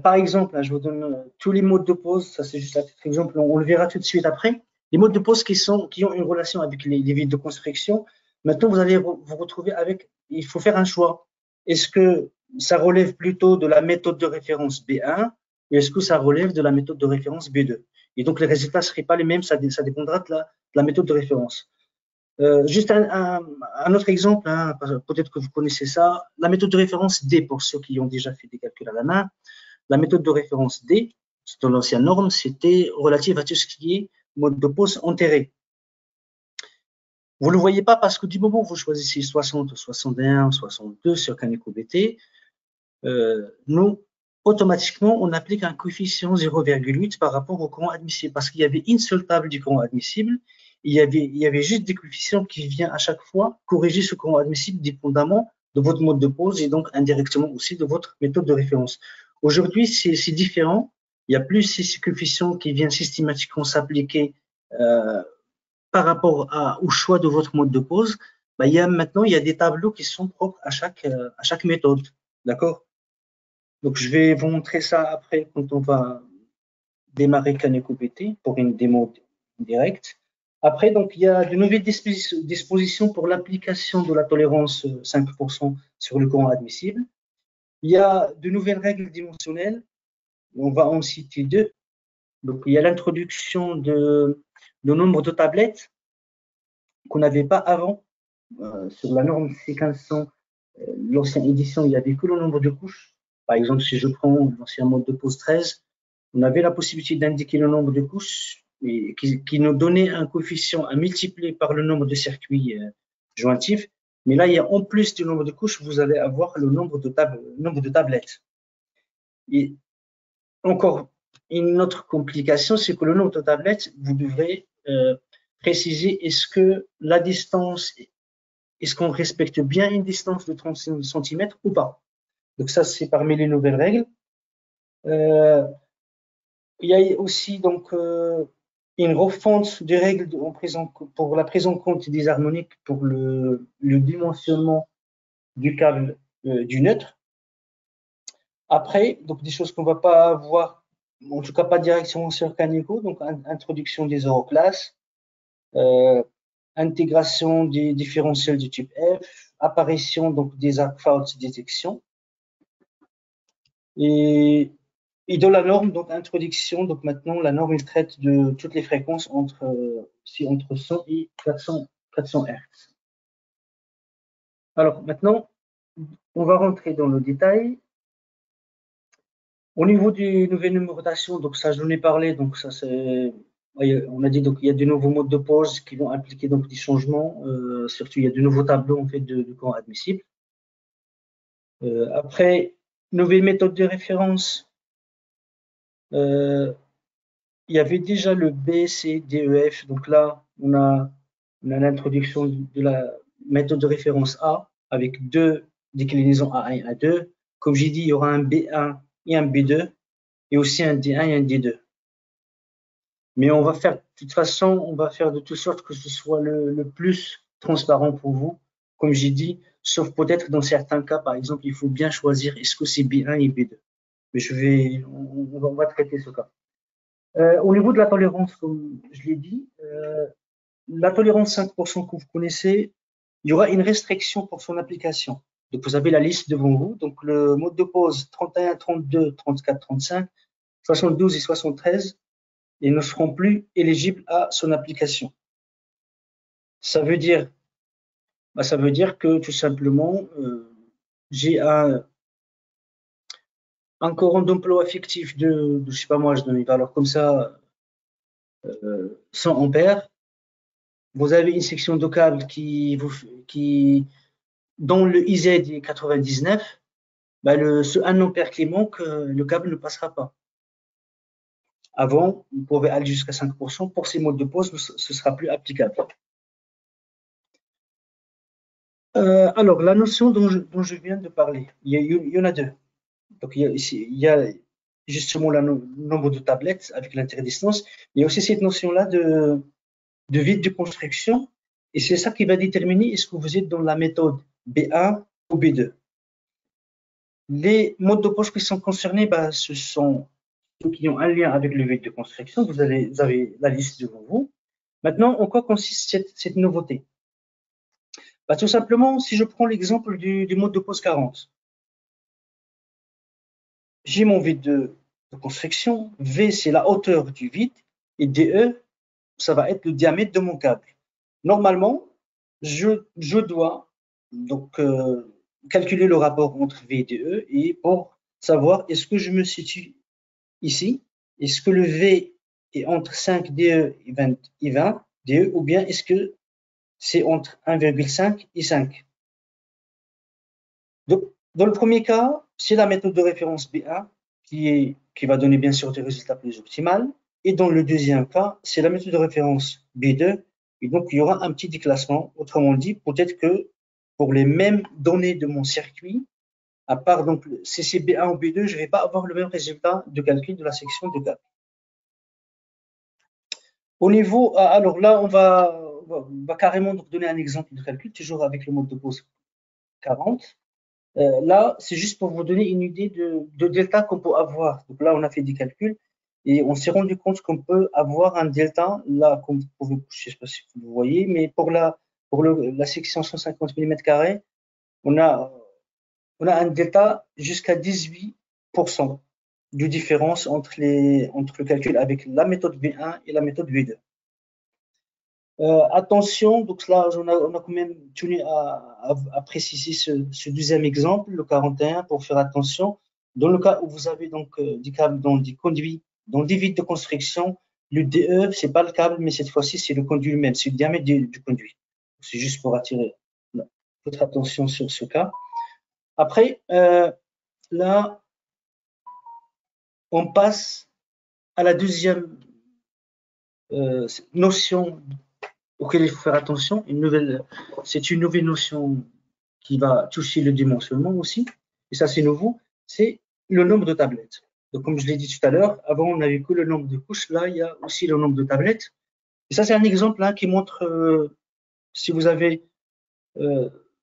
par exemple, je vous donne tous les modes de pause, ça c'est juste un petit exemple, on le verra tout de suite après. Les modes de pause qui ont une relation avec les villes de construction, maintenant vous allez vous retrouver avec, il faut faire un choix. Est-ce que ça relève plutôt de la méthode de référence B1 ou est-ce que ça relève de la méthode de référence B2? Et donc les résultats ne seraient pas les mêmes, ça dépendra de la méthode de référence. Juste un autre exemple, peut-être que vous connaissez ça, la méthode de référence D, pour ceux qui ont déjà fait des calculs à la main. La méthode de référence D, dans l'ancienne norme, c'était relative à tout ce qui est mode de pause enterré. Vous ne le voyez pas parce que du moment où vous choisissez 60, 61, 62 sur CanecoBT, nous, automatiquement, on applique un coefficient 0,8 par rapport au courant admissible parce qu'il y avait une seule table du courant admissible. Il y avait juste des coefficients qui viennent à chaque fois corriger ce courant admissible dépendamment de votre mode de pause et donc indirectement aussi de votre méthode de référence. Aujourd'hui, c'est différent. Il n'y a plus ces coefficients qui viennent systématiquement s'appliquer par rapport au choix de votre mode de pause. Maintenant, il y a des tableaux qui sont propres à chaque méthode. D'accord? Donc, je vais vous montrer ça après quand on va démarrer CanecoBT pour une démo directe. Après, donc, il y a de nouvelles dispositions pour l'application de la tolérance 5% sur le courant admissible. Il y a de nouvelles règles dimensionnelles. On va en citer deux. Donc, il y a l'introduction de nombre de tablettes qu'on n'avait pas avant. Sur la norme C1500, l'ancienne édition, il n'y avait que le nombre de couches. Par exemple, si je prends l'ancien mode de pause 13, on avait la possibilité d'indiquer le nombre de couches qui nous donnait un coefficient à multiplier par le nombre de circuits jointifs. Mais là, il y a en plus du nombre de couches, vous allez avoir le nombre de tablettes. Et encore une autre complication, c'est que le nombre de tablettes, vous devrez préciser est-ce que la distance, est-ce qu'on respecte bien une distance de 30 cm ou pas. Donc ça, c'est parmi les nouvelles règles. Il y a aussi donc une refonte des règles pour la prise en compte des harmoniques pour le dimensionnement du câble du neutre. Après, donc des choses qu'on va pas voir, en tout cas pas directement sur Kaneko, donc introduction des euroclasses, intégration des différentiels du type F, apparition donc des arc fault détection et dans la norme, donc introduction, donc maintenant la norme il traite de toutes les fréquences entre 100 et 400 Hz. Alors maintenant, on va rentrer dans le détail. Au niveau du nouvelle numérotation, donc ça je en ai parlé, donc ça c'est, on a dit donc il y a de nouveaux modes de pause qui vont impliquer donc des changements, surtout il y a de nouveaux tableaux en fait de courant admissible. Après, nouvelle méthode de référence. Il y avait déjà le B, C, D, E, F. Donc là, on a l'introduction de la méthode de référence A avec deux déclinaisons A1 et A2. Comme j'ai dit, il y aura un B1 et un B2 et aussi un D1 et un D2. Mais on va faire, de toute façon, on va faire de toute sorte que ce soit le plus transparent pour vous. Comme j'ai dit, sauf peut-être dans certains cas, par exemple, il faut bien choisir est-ce que c'est B1 et B2. Mais on va traiter ce cas. Au niveau de la tolérance, comme je l'ai dit, la tolérance 5% que vous connaissez, il y aura une restriction pour son application. Donc, vous avez la liste devant vous. Donc, le mode de pause 31, 32, 34, 35, 72 et 73, ils ne seront plus éligibles à son application. Ça veut dire que tout simplement, j'ai un courant d'emploi fictif de, je sais pas moi, je donne une valeur comme ça, 100 ampères. Vous avez une section de câble dont le IZ est 99, ce 1 ampère qui manque, le câble ne passera pas. Avant, vous pouvez aller jusqu'à 5%. Pour ces modes de pause, ce sera plus applicable. Alors, la notion dont je viens de parler, il y en a deux. Donc, il y a justement le nombre de tablettes avec l'interdistance. Il y a aussi cette notion-là de vide de construction. Et c'est ça qui va déterminer est-ce que vous êtes dans la méthode B1 ou B2. Les modes de pause qui sont concernés, ce sont ceux qui ont un lien avec le vide de construction. Vous avez la liste devant vous. Maintenant, en quoi consiste cette nouveauté? Tout simplement, si je prends l'exemple du mode de pause 40, j'ai mon vide de construction. V, c'est la hauteur du vide. Et DE, ça va être le diamètre de mon câble. Normalement, je dois donc calculer le rapport entre V et DE et pour savoir est-ce que je me situe ici, est-ce que le V est entre 5 DE et 20 DE ou bien est-ce que c'est entre 1,5 et 5. Donc, dans le premier cas, c'est la méthode de référence B1 qui va donner bien sûr des résultats plus optimaux. Et dans le deuxième cas, c'est la méthode de référence B2. Et donc, il y aura un petit déclassement. Autrement dit, peut-être que pour les mêmes données de mon circuit, à part donc CCB1 ou B2, je ne vais pas avoir le même résultat de calcul de la section de câble. Au niveau, alors là, on va carrément donc donner un exemple de calcul, toujours avec le mode de pause 40. Là, c'est juste pour vous donner une idée de delta qu'on peut avoir. Donc là, on a fait des calculs et on s'est rendu compte qu'on peut avoir un delta, là, comme vous pouvez, je ne sais pas si vous voyez, mais pour la section 150 mm², on a un delta jusqu'à 18% de différence entre le calcul avec la méthode V1 et la méthode V2. Attention, donc là, on a quand même tenu à préciser ce deuxième exemple, le 41, pour faire attention. Dans le cas où vous avez donc des câbles dans des conduits, dans des vides de construction, Le DE, c'est pas le câble, mais cette fois-ci, c'est le conduit lui-même, c'est le diamètre du conduit. C'est juste pour attirer votre attention sur ce cas. Après, là, on passe à la deuxième notion auquel il faut faire attention. C'est une nouvelle notion qui va toucher le dimensionnement aussi. Et ça, c'est nouveau. C'est le nombre de tablettes. Donc, comme je l'ai dit tout à l'heure, avant, on n'avait que le nombre de couches. Là, il y a aussi le nombre de tablettes. Et ça, c'est un exemple là qui montre si vous avez,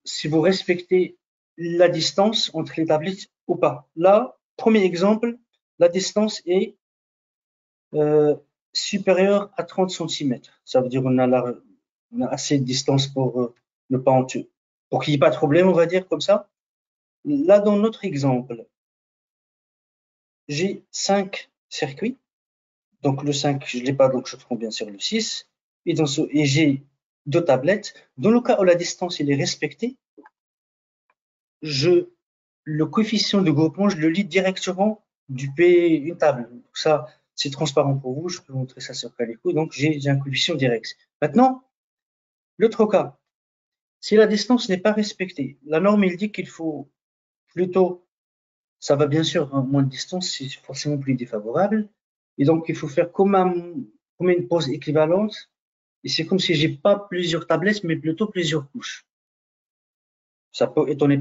si vous respectez la distance entre les tablettes ou pas. Là, premier exemple, la distance est supérieure à 30 cm. Ça veut dire qu'on a, on a assez de distance pour ne pas en tuer. Pour qu'il n'y ait pas de problème, on va dire comme ça. Là, dans notre exemple, j'ai 5 circuits. Donc, le 5, je ne l'ai pas, donc je prends bien sûr le 6. Et j'ai 2 tablettes. Dans le cas où la distance est respectée, le coefficient de groupement, je le lis directement du P, une table. Donc ça, c'est transparent pour vous. Je peux vous montrer ça sur Calico. Donc, j'ai un coefficient direct. Maintenant, l'autre cas, si la distance n'est pas respectée, la norme, il dit qu'il faut plutôt, ça va bien sûr, moins de distance, c'est forcément plus défavorable. Et donc, il faut faire comme une pose équivalente. Et c'est comme si j'ai pas plusieurs tablettes, mais plutôt plusieurs couches. Ça peut étonner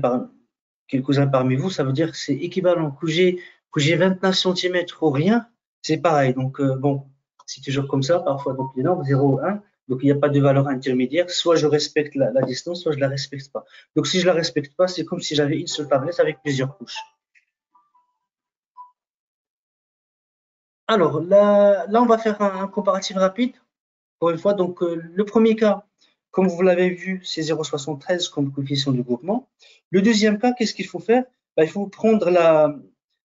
quelques-uns parmi vous, ça veut dire que c'est équivalent. Que j'ai 29 cm ou rien, c'est pareil. Donc, bon, c'est toujours comme ça, parfois. Donc, les nombres 0, 1, donc il n'y a pas de valeur intermédiaire. Soit je respecte la distance, soit je la respecte pas. Donc, si je la respecte pas, c'est comme si j'avais une seule tablette avec plusieurs couches. Alors, là on va faire un comparatif rapide. Encore une fois, donc, le premier cas, comme vous l'avez vu, c'est 0,73 comme coefficient de groupement. Le deuxième cas, qu'est-ce qu'il faut faire? Il faut prendre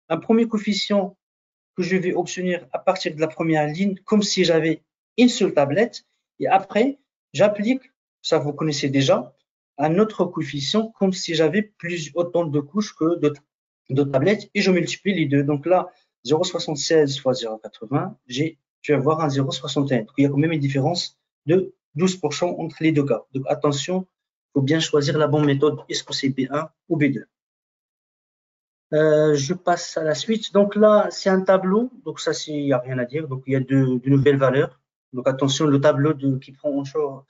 un premier coefficient que je vais obtenir à partir de la première ligne, comme si j'avais une seule tablette. Et après, j'applique, ça vous connaissez déjà, un autre coefficient, comme si j'avais autant de couches que de tablettes, et je multiplie les deux. Donc là, 0,76 fois 0,80, tu vas avoir un 0,61. Donc il y a quand même une différence de 12% entre les deux cas. Donc attention, il faut bien choisir la bonne méthode. Est-ce que c'est B1 ou B2? Je passe à la suite. Donc là, c'est un tableau. Donc ça, il n'y a rien à dire. Donc il y a de nouvelles valeurs. Donc attention, le tableau qui prend en charge,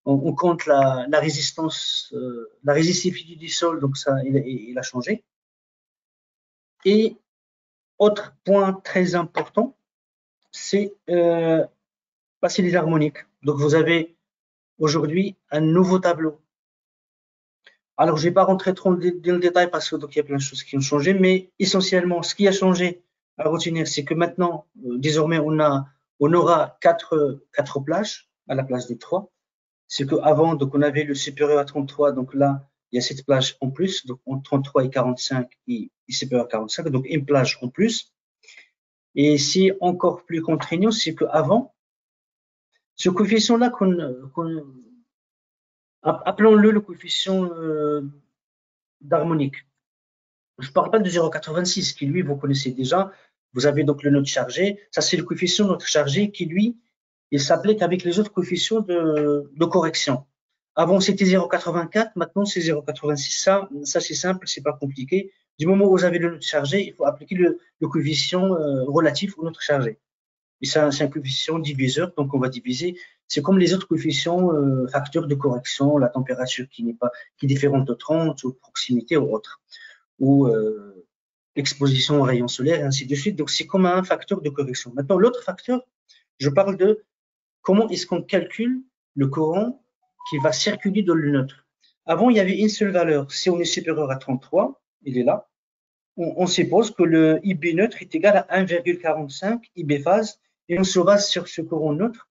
on compte la résistance, la résistivité du sol. Donc ça, il a changé. Et autre point très important, c'est les harmoniques. Donc vous avez aujourd'hui un nouveau tableau. Alors, je ne vais pas rentrer trop dans le détail parce que donc il y a plein de choses qui ont changé, mais essentiellement, ce qui a changé à retenir, c'est que maintenant, désormais, on aura quatre plages à la place des 3. C'est qu'avant, donc on avait le supérieur à 33, donc là, il y a cette plage en plus, donc entre 33 et 45 et supérieur à 45, donc une plage en plus. Et c'est encore plus contraignant, c'est qu'avant, ce coefficient-là appelons-le le coefficient d'harmonique. Je ne parle pas de 0,86 qui, lui, vous connaissez déjà. Vous avez donc le nœud chargé. Ça, c'est le coefficient nœud chargé qui, lui, il s'applique avec les autres coefficients de correction. Avant, c'était 0,84. Maintenant, c'est 0,86. Ça c'est simple, c'est pas compliqué. Du moment où vous avez le nœud chargé, il faut appliquer le coefficient relatif au nœud chargé. Et ça, c'est un coefficient diviseur, donc on va diviser. C'est comme les autres coefficients facteurs de correction, la température qui est différente de 30, ou proximité ou autre, ou exposition aux rayons solaires, et ainsi de suite. Donc, c'est comme un facteur de correction. Maintenant, l'autre facteur, je parle de comment est-ce qu'on calcule le courant qui va circuler dans le neutre. Avant, il y avait une seule valeur. Si on est supérieur à 33, il est là. On suppose que le IB neutre est égal à 1,45 IB phase, et on se base sur ce courant neutre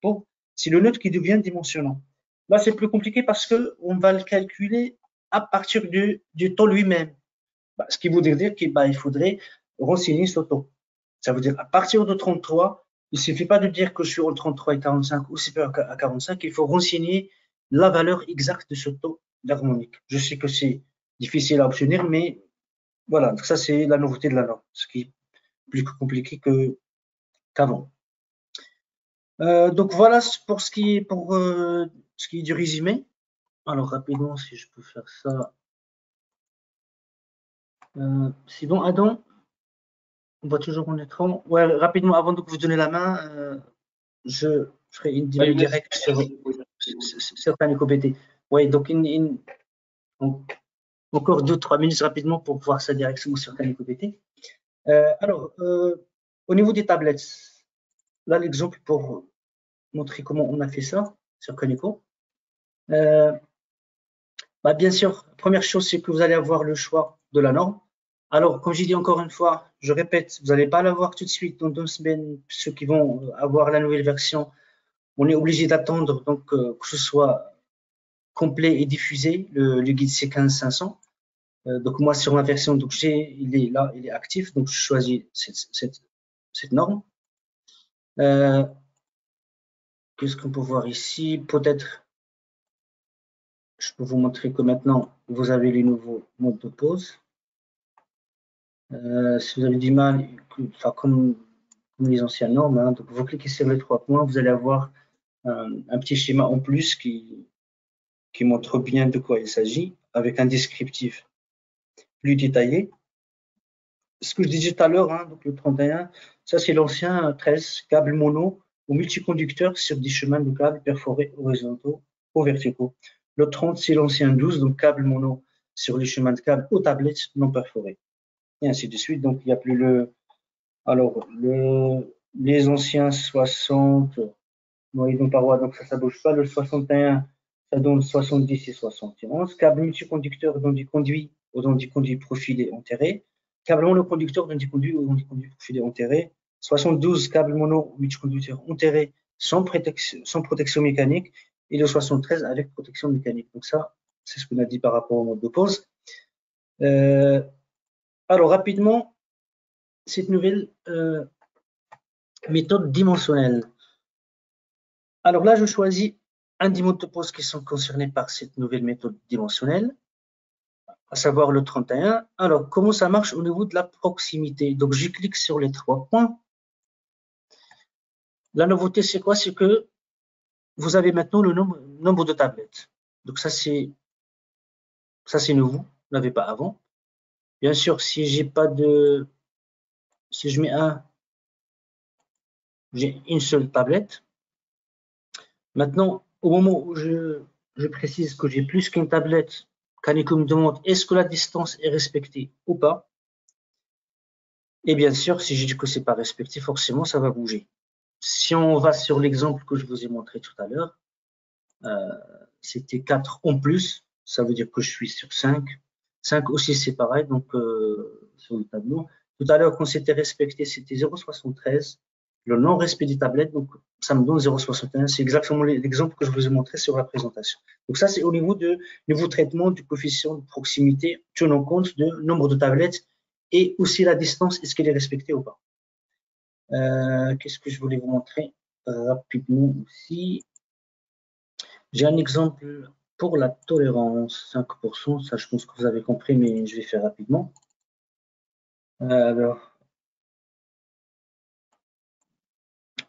c'est le neutre qui devient dimensionnant. Là, c'est plus compliqué parce qu'on va le calculer à partir du taux lui-même. Ce qui voudrait dire qu'il faudrait renseigner ce taux. Ça veut dire à partir de 33, il ne suffit pas de dire que je suis entre 33 et 45 ou supérieur à 45, il faut renseigner la valeur exacte de ce taux d'harmonique. Je sais que c'est difficile à obtenir, mais voilà, donc ça c'est la nouveauté de la norme, ce qui est plus compliqué qu'avant. Donc voilà pour ce qui est du résumé. Alors rapidement, si je peux faire ça. C'est bon, Adam? On voit toujours mon écran. Ouais, rapidement, avant de vous donner la main, je ferai une vidéo directe sur certains éco-BT. Oui, donc encore 2-3 minutes rapidement pour voir ça directement sur certains éco-BT. Alors, au niveau des tablettes, là l'exemple pour montrer comment on a fait ça sur Canico. Bien sûr, première chose, c'est que vous allez avoir le choix de la norme. Alors, comme j'ai dit encore une fois, je répète, vous n'allez pas l'avoir tout de suite dans 2 semaines. Ceux qui vont avoir la nouvelle version, on est obligé d'attendre donc que ce soit complet et diffusé, le guide C15-500. Donc moi, sur ma version, donc il est là, il est actif, donc je choisis cette norme. Qu'est-ce qu'on peut voir ici? Peut-être, je peux vous montrer que maintenant, vous avez les nouveaux modes de pause. Si vous avez du mal, enfin, comme les anciennes normes, hein, donc vous cliquez sur les 3 points, vous allez avoir un petit schéma en plus qui montre bien de quoi il s'agit, avec un descriptif plus détaillé. Ce que je disais tout à l'heure, hein, donc le 31, ça c'est l'ancien 13, câble mono ou multiconducteur sur des chemins de câbles perforés horizontaux ou verticaux. Le 30, c'est l'ancien 12, donc câble mono sur les chemins de câbles aux tablettes non perforées. Et ainsi de suite. Donc il n'y a plus alors les anciens 60, non parois, donc ça bouge pas. Le 61, ça donne 70 et 71. Câble multiconducteur dans du conduit ou dans du conduit profilé enterré. Câble monoconducteur dans du conduit ou dans du conduit profilé enterré. 72 câbles mono multiconducteurs enterrés sans protection mécanique. Et le 73 avec protection mécanique. Donc ça, c'est ce qu'on a dit par rapport au mode de pause. Alors rapidement, cette nouvelle méthode dimensionnelle. Alors là, je choisis un des modes de pause qui sont concernés par cette nouvelle méthode dimensionnelle, à savoir le 31. Alors, comment ça marche au niveau de la proximité? Donc, je clique sur les 3 points. La nouveauté, c'est quoi? C'est que vous avez maintenant le nombre de tablettes. Donc, ça, c'est nouveau. Vous ne l'avez pas avant. Bien sûr, si je mets j'ai une seule tablette. Maintenant, au moment où je précise que j'ai plus qu'une tablette, Canico me demande est-ce que la distance est respectée ou pas. Et bien sûr, si je dis que c'est pas respecté, forcément, ça va bouger. Si on va sur l'exemple que je vous ai montré tout à l'heure, c'était 4 en plus, ça veut dire que je suis sur 5. 5 aussi, c'est pareil, donc sur le tableau. Tout à l'heure, quand c'était respecté, c'était 0,73. Le non-respect des tablettes, donc ça me donne 0,61. C'est exactement l'exemple que je vous ai montré sur la présentation. Donc ça, c'est au niveau de nouveau traitement du coefficient de proximité, tenant compte du nombre de tablettes et aussi la distance, est-ce qu'elle est respectée ou pas. Qu'est-ce que je voulais vous montrer rapidement aussi. J'ai un exemple pour la tolérance, 5%, ça je pense que vous avez compris, mais je vais faire rapidement. Alors,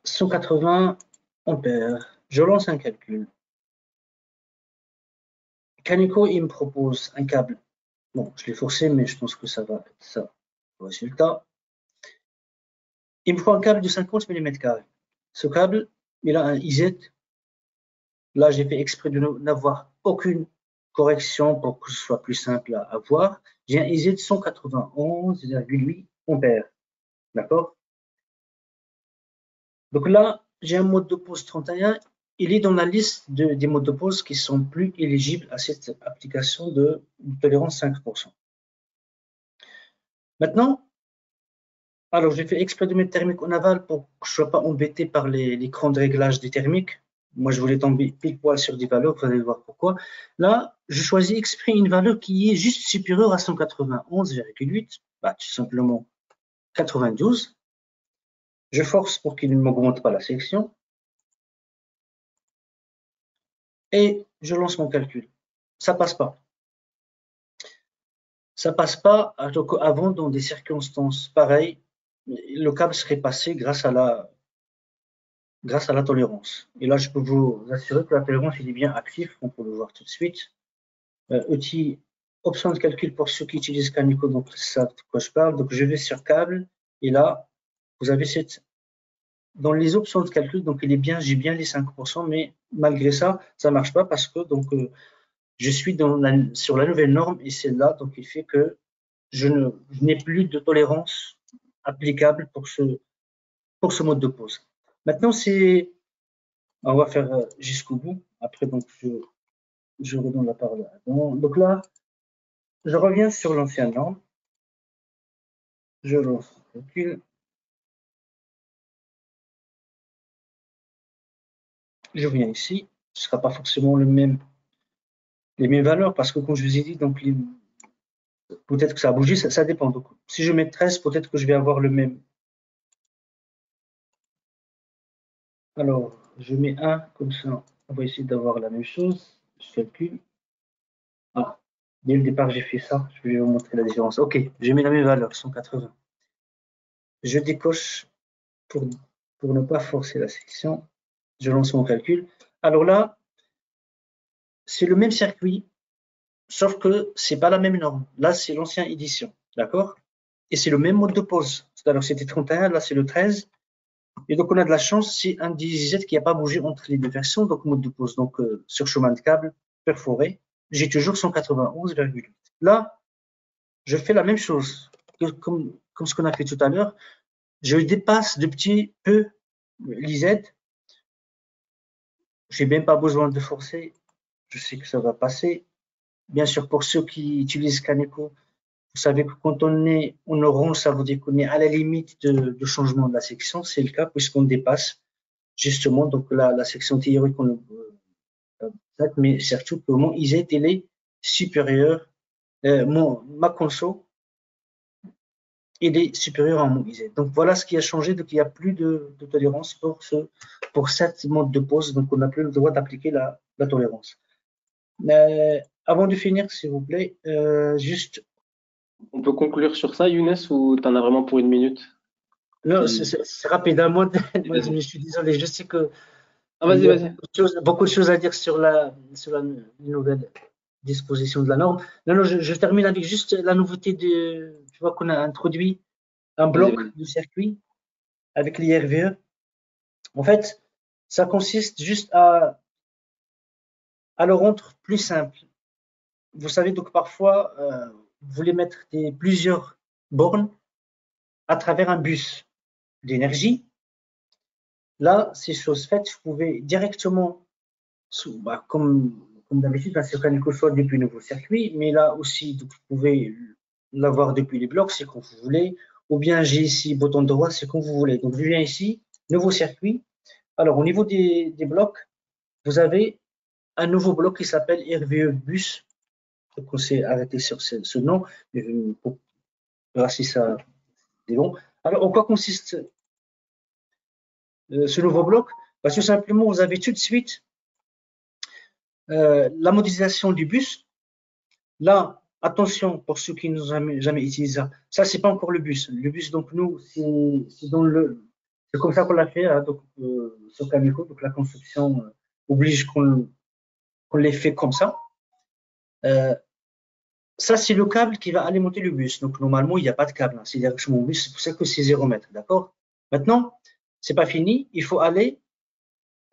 180 ampères, je lance un calcul. Canico, il me propose un câble. Bon, je l'ai forcé, mais je pense que ça va être ça le résultat. Il me faut un câble de 50 mm². Ce câble, il a un IZ. Là, j'ai fait exprès de n'avoir aucune correction pour que ce soit plus simple à voir. J'ai un IZ de 191,8 ampères. D'accord? Donc là, j'ai un mode de pause 31. Il est dans la liste des modes de pause qui sont plus éligibles à cette application de tolérance 5%. Maintenant, alors j'ai fait exprès de mettre thermique en aval pour que je ne sois pas embêté par l'écran de réglage des thermiques. Moi, je voulais tomber pile poil sur des valeurs, vous allez voir pourquoi. Là, je choisis exprès une valeur qui est juste supérieure à 191,8, tout simplement 92. Je force pour qu'il ne m'augmente pas la section. Et je lance mon calcul. Ça passe pas. Ça passe pas, alors qu'avant, dans des circonstances pareilles, le câble serait passé grâce à grâce à la tolérance. Et là, je peux vous assurer que la tolérance, il est bien actif, on peut le voir tout de suite. Outil, option de calcul pour ceux qui utilisent Canico, donc ils savent de quoi je parle. Donc, je vais sur câble, et là, vous avez dans les options de calcul, donc il est bien, j'ai bien les 5%, mais malgré ça, ça marche pas parce que donc je suis sur la nouvelle norme et c'est là, donc il fait que je n'ai plus de tolérance applicable pour ce mode de pause. Maintenant, on va faire jusqu'au bout. Après, donc je redonne la parole à Adam. Donc là, je reviens sur l'ancienne norme. Je lance le calcul. Je viens ici. Ce ne sera pas forcément les mêmes valeurs parce que, comme je vous ai dit, donc peut-être que ça a bougé, ça dépend. Donc, si je mets 13, peut-être que je vais avoir le même. Alors, je mets 1, comme ça, on va essayer d'avoir la même chose. Je calcule. Ah, dès le départ, j'ai fait ça. Je vais vous montrer la différence. OK, j'ai mis la même valeur, 180. Je décoche pour ne pas forcer la section. Je lance mon calcul. Alors là, c'est le même circuit, sauf que c'est pas la même norme. Là, c'est l'ancienne édition, d'accord? Et c'est le même mode de pause. Alors, c'était 31, là, c'est le 13. Et donc, on a de la chance, c'est un DZ qui n'a pas bougé entre les deux versions, donc mode de pause. Donc, sur chemin de câble perforé, j'ai toujours 191,8. Là, je fais la même chose comme ce qu'on a fait tout à l'heure. Je dépasse de petit peu l'IZ. J'ai même pas besoin de forcer. Je sais que ça va passer. Bien sûr, pour ceux qui utilisent Kaneko, vous savez que quand on est en orange, ça veut dire qu'on est à la limite de changement de la section. C'est le cas puisqu'on dépasse justement donc la section théorique mais surtout que mon IZ il est supérieur, ma conso il est supérieur à mon IZ. Donc voilà ce qui a changé, donc il n'y a plus de tolérance pour cette mode de pause, donc on n'a plus le droit d'appliquer la tolérance. Avant de finir, s'il vous plaît, juste. On peut conclure sur ça, Younes, ou tu en as vraiment pour une minute? Non, c'est rapide. Moi, je suis désolé. Je sais que Ah, il vas-y, y a vas-y. beaucoup de choses à dire sur la nouvelle disposition de la norme. Non, je termine avec juste la nouveauté tu vois qu'on a introduit un Vas-y, bloc vas-y. de circuit avec l'IRVE. En fait, ça consiste juste à le rendre plus simple. Vous savez, donc parfois, vous voulez mettre plusieurs bornes à travers un bus d'énergie. Là, c'est chose faite, vous pouvez directement, comme d'habitude, sur Canico, soit depuis le nouveau circuit, mais là aussi, donc, vous pouvez l'avoir depuis les blocs, c'est quand vous voulez, ou bien j'ai ici bouton droit, c'est quand vous voulez. Donc, je viens ici, nouveau circuit. Alors, au niveau des blocs, vous avez un nouveau bloc qui s'appelle RVE Bus. Donc, on s'est arrêté sur ce nom, pour voir si ça est bon. Alors, en quoi consiste ce nouveau bloc? Parce que simplement, vous avez tout de suite la modélisation du bus. Là, attention pour ceux qui n'ont jamais utilisé ça. Ça, c'est pas encore le bus. Le bus, donc nous, c'est comme ça qu'on l'a fait, hein, donc sur Cameco. Donc la construction oblige qu'on les fait comme ça. Ça, c'est le câble qui va alimenter le bus. Donc normalement, il n'y a pas de câble. Hein. C'est directement au bus. C'est pour ça que c'est 0 mètre, d'accord? Maintenant, c'est pas fini. Il faut aller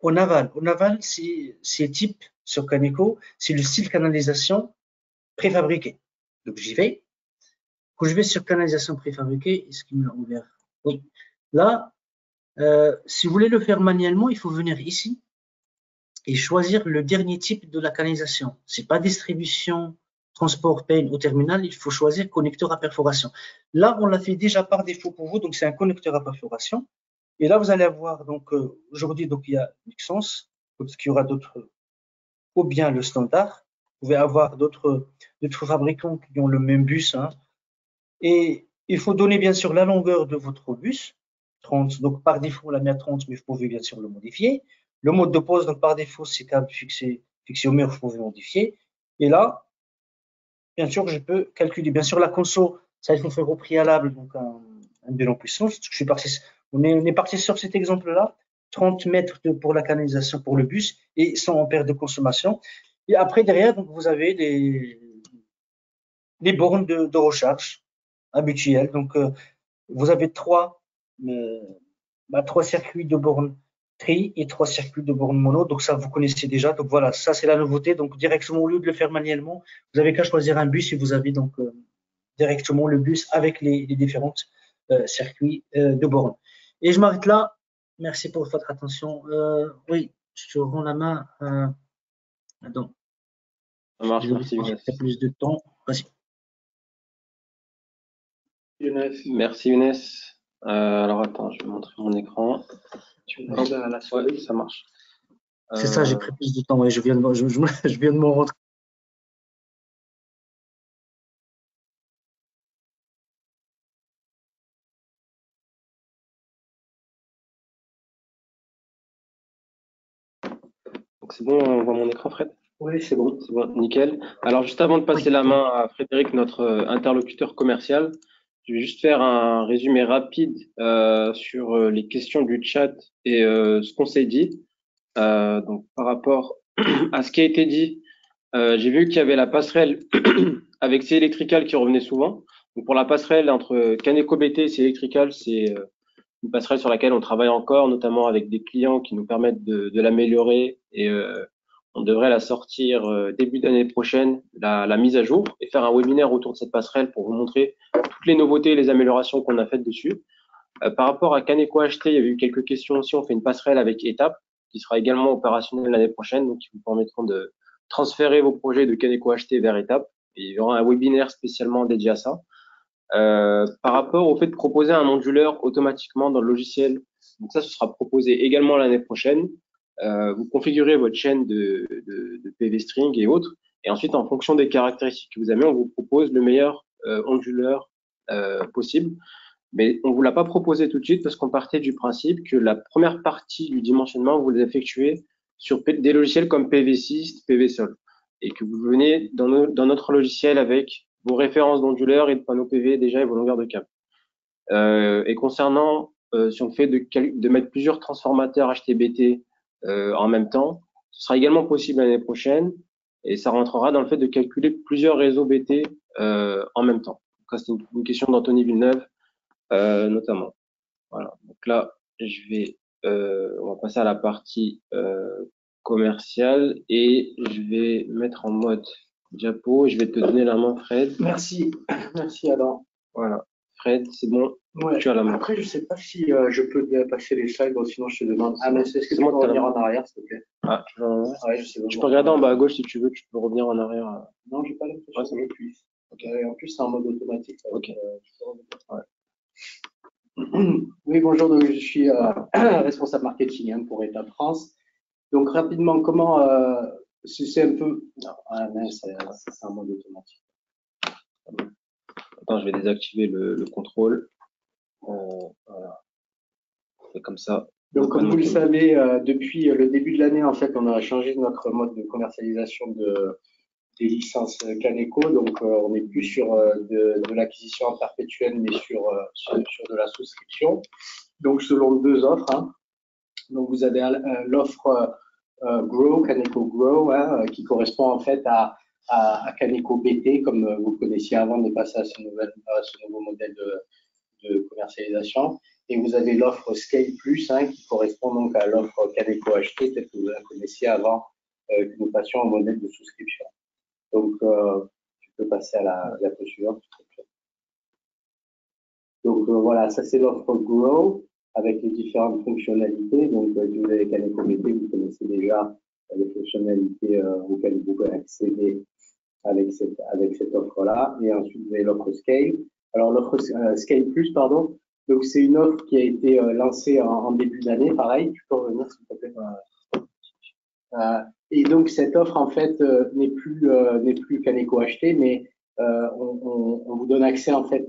en aval. En aval, c'est type sur Caneco, c'est le style canalisation préfabriqué. Donc j'y vais. Quand je vais sur canalisation préfabriquée, est-ce qu'il m'a ouvert? Oui. Là, si vous voulez le faire manuellement, il faut venir ici et choisir le dernier type de la canalisation. C'est pas distribution, transport, paye au terminal, il faut choisir connecteur à perforation. Là, on l'a fait déjà par défaut pour vous, donc c'est un connecteur à perforation. Et là, vous allez avoir, donc, aujourd'hui, donc, il y a Luxence, parce qu'il y aura d'autres, ou bien le standard. Vous pouvez avoir d'autres fabricants qui ont le même bus, hein. Et il faut donner, bien sûr, la longueur de votre bus, 30. Donc, par défaut, on la met à 30, mais vous pouvez, bien sûr, le modifier. Le mode de pose, donc, par défaut, c'est câble fixé au mur, vous pouvez modifier. Et là, bien sûr, je peux calculer. Bien sûr, la console, ça, il faut faire au préalable, donc, un bilan puissance. On est parti sur cet exemple-là. 30 mètres pour la canalisation pour le bus et 100 ampères de consommation. Et après, derrière, donc, vous avez les bornes de recharge habituelles. Donc, vous avez trois circuits de bornes tri et 3 circuits de bornes mono. Donc, ça, vous connaissez déjà. Donc, voilà, ça, c'est la nouveauté. Donc, directement, au lieu de le faire manuellement, vous n'avez qu'à choisir un bus et vous avez donc directement le bus avec les différents circuits de bornes. Et je m'arrête là. Merci pour votre attention. Oui, je te rends la main. Adam. Ça marche, merci Younes. Il y a plus de temps. Vas-y. Merci Younes. Alors attends, je vais montrer mon écran. Tu me à la souris, ça marche. C'est ça, j'ai pris plus de temps. Ouais, je viens de m'en rendre. Donc c'est bon, on voit mon écran, Fred? Oui, c'est bon. C'est bon, nickel. Alors juste avant de passer la main à Frédéric, notre interlocuteur commercial, je vais juste faire un résumé rapide sur les questions du chat et ce qu'on s'est dit. Donc par rapport à ce qui a été dit, j'ai vu qu'il y avait la passerelle avec C Electrical qui revenait souvent. Donc pour la passerelle entre Caneco BT et C Electrical, c'est une passerelle sur laquelle on travaille encore, notamment avec des clients qui nous permettent de l'améliorer et on devrait la sortir début d'année prochaine, la mise à jour, et faire un webinaire autour de cette passerelle pour vous montrer toutes les nouveautés et les améliorations qu'on a faites dessus. Par rapport à Caneco HT, il y avait eu quelques questions aussi. On fait une passerelle avec Étape qui sera également opérationnelle l'année prochaine, donc qui vous permettront de transférer vos projets de Caneco HT vers Étape. Et il y aura un webinaire spécialement dédié à ça. Par rapport au fait de proposer un onduleur automatiquement dans le logiciel, donc ça, ce sera proposé également l'année prochaine. Vous configurez votre chaîne de PV string et autres, et ensuite, en fonction des caractéristiques que vous avez, on vous propose le meilleur onduleur possible. Mais on vous l'a pas proposé tout de suite parce qu'on partait du principe que la première partie du dimensionnement, vous l'effectuez sur des logiciels comme PV6, PVSol, et que vous venez dans notre logiciel avec vos références d'onduleurs et de panneaux PV déjà et vos longueurs de câble. Et concernant si on fait de mettre plusieurs transformateurs HTBT en même temps, ce sera également possible l'année prochaine et ça rentrera dans le fait de calculer plusieurs réseaux BT en même temps. Donc, c'est une question d'Anthony Villeneuve notamment. Voilà. Donc là, on va passer à la partie commerciale et je vais mettre en mode diapo. Je vais te donner la main, Fred. Merci, merci Adam. Voilà, Fred, c'est bon. Ouais. Tu as la main. Après, je sais pas si je peux passer les slides, sinon je te demande. Ah, mais est-ce que tu peux revenir en arrière, s'il te plaît? Ah, ouais, je sais pas. Tu peux regarder en bas à gauche si tu veux. Tu peux revenir en arrière. Non, j'ai pas l'impression que je puisse. Okay. En plus, c'est en mode automatique. Ok. Ouais. Oui, bonjour, donc je suis responsable marketing pour Étape France. Donc rapidement, comment c'est un peu. Non, c'est un mode automatique. Attends, je vais désactiver le contrôle. Voilà. C'est comme ça. Donc comme vous le savez, depuis le début de l'année, en fait, on a changé notre mode de commercialisation des licences Caneco. Donc on n'est plus sur de l'acquisition en perpétuelle, mais sur de la souscription. Donc selon deux offres. Hein. Donc vous avez l'offre Grow, Caneco Grow, hein, qui correspond en fait à Caneco BT, comme vous le connaissiez avant, on est passé à ce nouveau modèle de commercialisation. Et vous avez l'offre Scale Plus, hein, qui correspond donc à l'offre Caneco HT, telle que vous la connaissiez avant que nous passions au modèle de souscription. Donc, tu peux passer à la diapo suivante. Donc, voilà, ça c'est l'offre Grow avec les différentes fonctionnalités. Donc, si vous avez Caneco BT, vous connaissez déjà les fonctionnalités auxquelles vous pouvez accéder avec cette offre-là. Et ensuite, vous avez l'offre Scale. Alors, l'offre Scale Plus, pardon. Donc, c'est une offre qui a été lancée en début d'année. Pareil, tu peux revenir, s'il te plaît. Et donc, cette offre, en fait, n'est plus Caneco HT, mais on vous donne accès, en fait,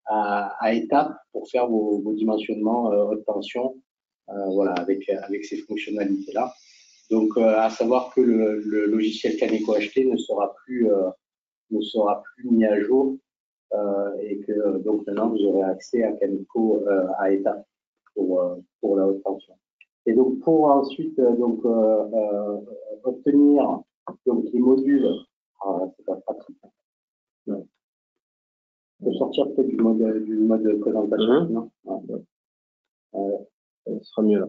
à Étape pour faire vos dimensionnements haute tension, voilà, avec ces fonctionnalités-là. Donc, à savoir que le logiciel Caneco HT ne sera plus mis à jour et que donc maintenant vous aurez accès à Caneco à Étape pour la haute tension. Et donc, pour ensuite obtenir donc, les modules, c'est pas pratique. Ouais. On peut sortir peut-être du mode présentation, non ce sera mieux là.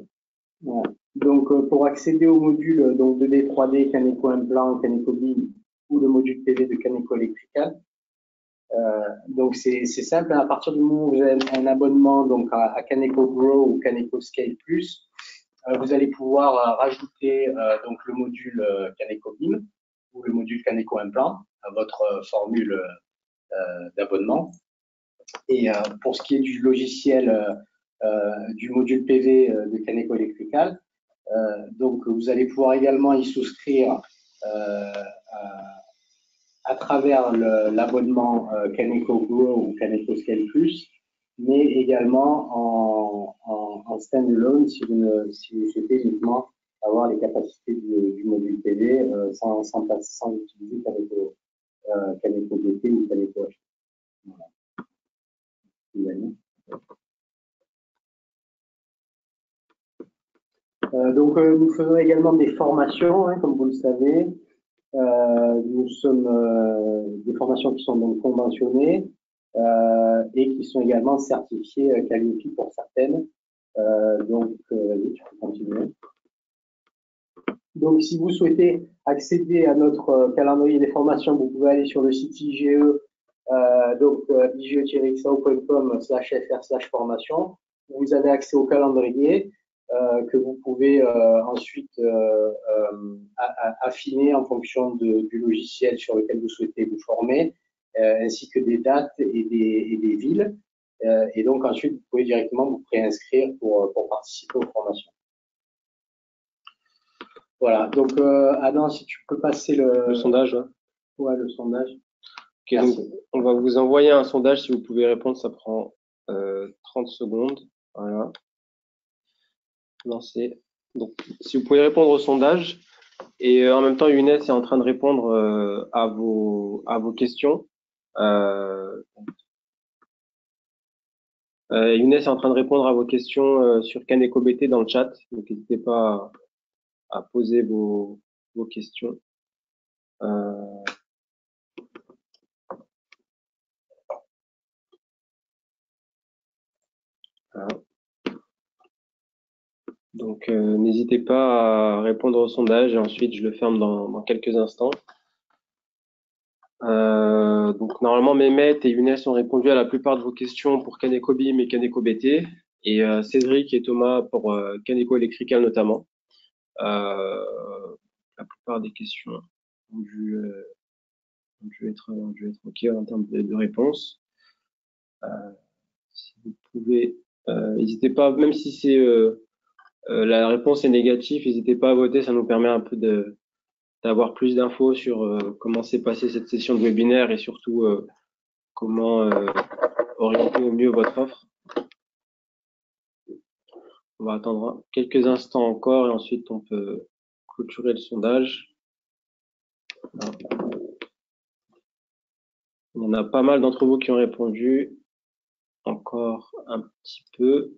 Ouais. Donc, pour accéder au module donc 2D, 3D, Caneco Implant, Caneco BIM ou le module PV de Caneco Electrical, donc c'est simple. À partir du moment où vous avez un abonnement donc à Caneco Grow ou Caneco Scale Plus, vous allez pouvoir rajouter donc le module Caneco BIM ou le module Caneco Implant à votre formule d'abonnement. Et pour ce qui est du logiciel du module PV de Caneco Electrical, donc vous allez pouvoir également y souscrire à travers l'abonnement Caneco Grow ou Caneco Scale Plus, mais également en stand-alone si vous souhaitez uniquement avoir les capacités du module PV sans utiliser Caneco BT ou Caneco H. Voilà. Donc, nous faisons également des formations, hein, comme vous le savez. Nous sommes des formations qui sont donc conventionnées et qui sont également certifiées Calliope pour certaines. Donc, vas-y, tu peux continuer. Donc, si vous souhaitez accéder à notre calendrier des formations, vous pouvez aller sur le site IGE, donc ige-xo.com/fr/formation. Vous avez accès au calendrier que vous pouvez ensuite affiner en fonction du logiciel sur lequel vous souhaitez vous former, ainsi que des dates et des villes. Et donc ensuite, vous pouvez directement vous préinscrire pour participer aux formations. Voilà, donc Adam, si tu peux passer le sondage. Ouais, le sondage. Okay, donc, on va vous envoyer un sondage, si vous pouvez répondre, ça prend 30 secondes. Voilà. Lancer. Donc, si vous pouvez répondre au sondage, et en même temps, Younes est en train de répondre à vos questions. Younes est en train de répondre à vos questions sur Caneco BT dans le chat, donc n'hésitez pas à poser vos questions. Voilà. Donc, n'hésitez pas à répondre au sondage et ensuite je le ferme dans quelques instants. Donc, normalement, Mehmet et Younes ont répondu à la plupart de vos questions pour Caneco BIM et Caneco BT, et Cédric et Thomas pour Caneco Electrical notamment. La plupart des questions ont dû être OK en termes de réponse. Si vous pouvez, n'hésitez pas, même si c'est la réponse est négative, n'hésitez pas à voter, ça nous permet un peu d'avoir plus d'infos sur comment s'est passée cette session de webinaire et surtout comment orienter au mieux votre offre. On va attendre quelques instants encore et ensuite on peut clôturer le sondage. Il y en a pas mal d'entre vous qui ont répondu. Encore un petit peu.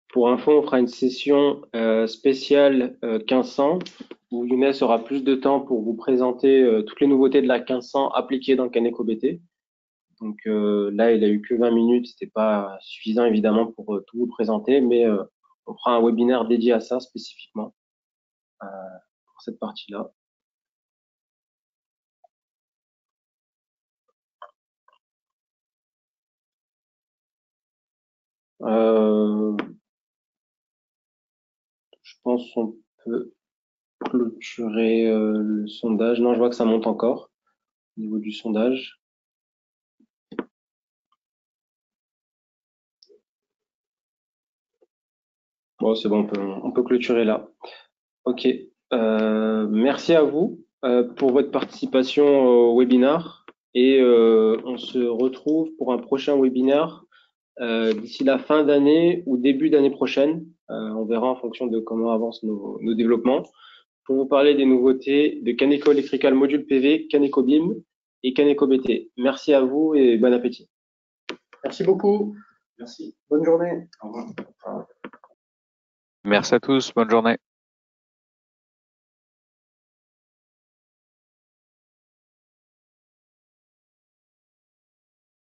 Pour info, on fera une session spéciale 1500 où Younes aura plus de temps pour vous présenter toutes les nouveautés de la 1500 appliquées dans le Caneco BT. Donc là, il a eu que 20 minutes, c'était pas suffisant évidemment pour tout vous présenter, mais on fera un webinaire dédié à ça spécifiquement pour cette partie-là. Je pense qu'on peut clôturer le sondage. Non, je vois que ça monte encore au niveau du sondage. Bon, c'est bon, on peut clôturer là. OK. Merci à vous pour votre participation au webinaire et on se retrouve pour un prochain webinaire d'ici la fin d'année ou début d'année prochaine. On verra en fonction de comment avancent nos développements pour vous parler des nouveautés de Caneco Electrical Module PV, Caneco BIM et Caneco BT. Merci à vous et bon appétit. Merci beaucoup. Merci. Bonne journée. Au revoir. Merci à tous, bonne journée.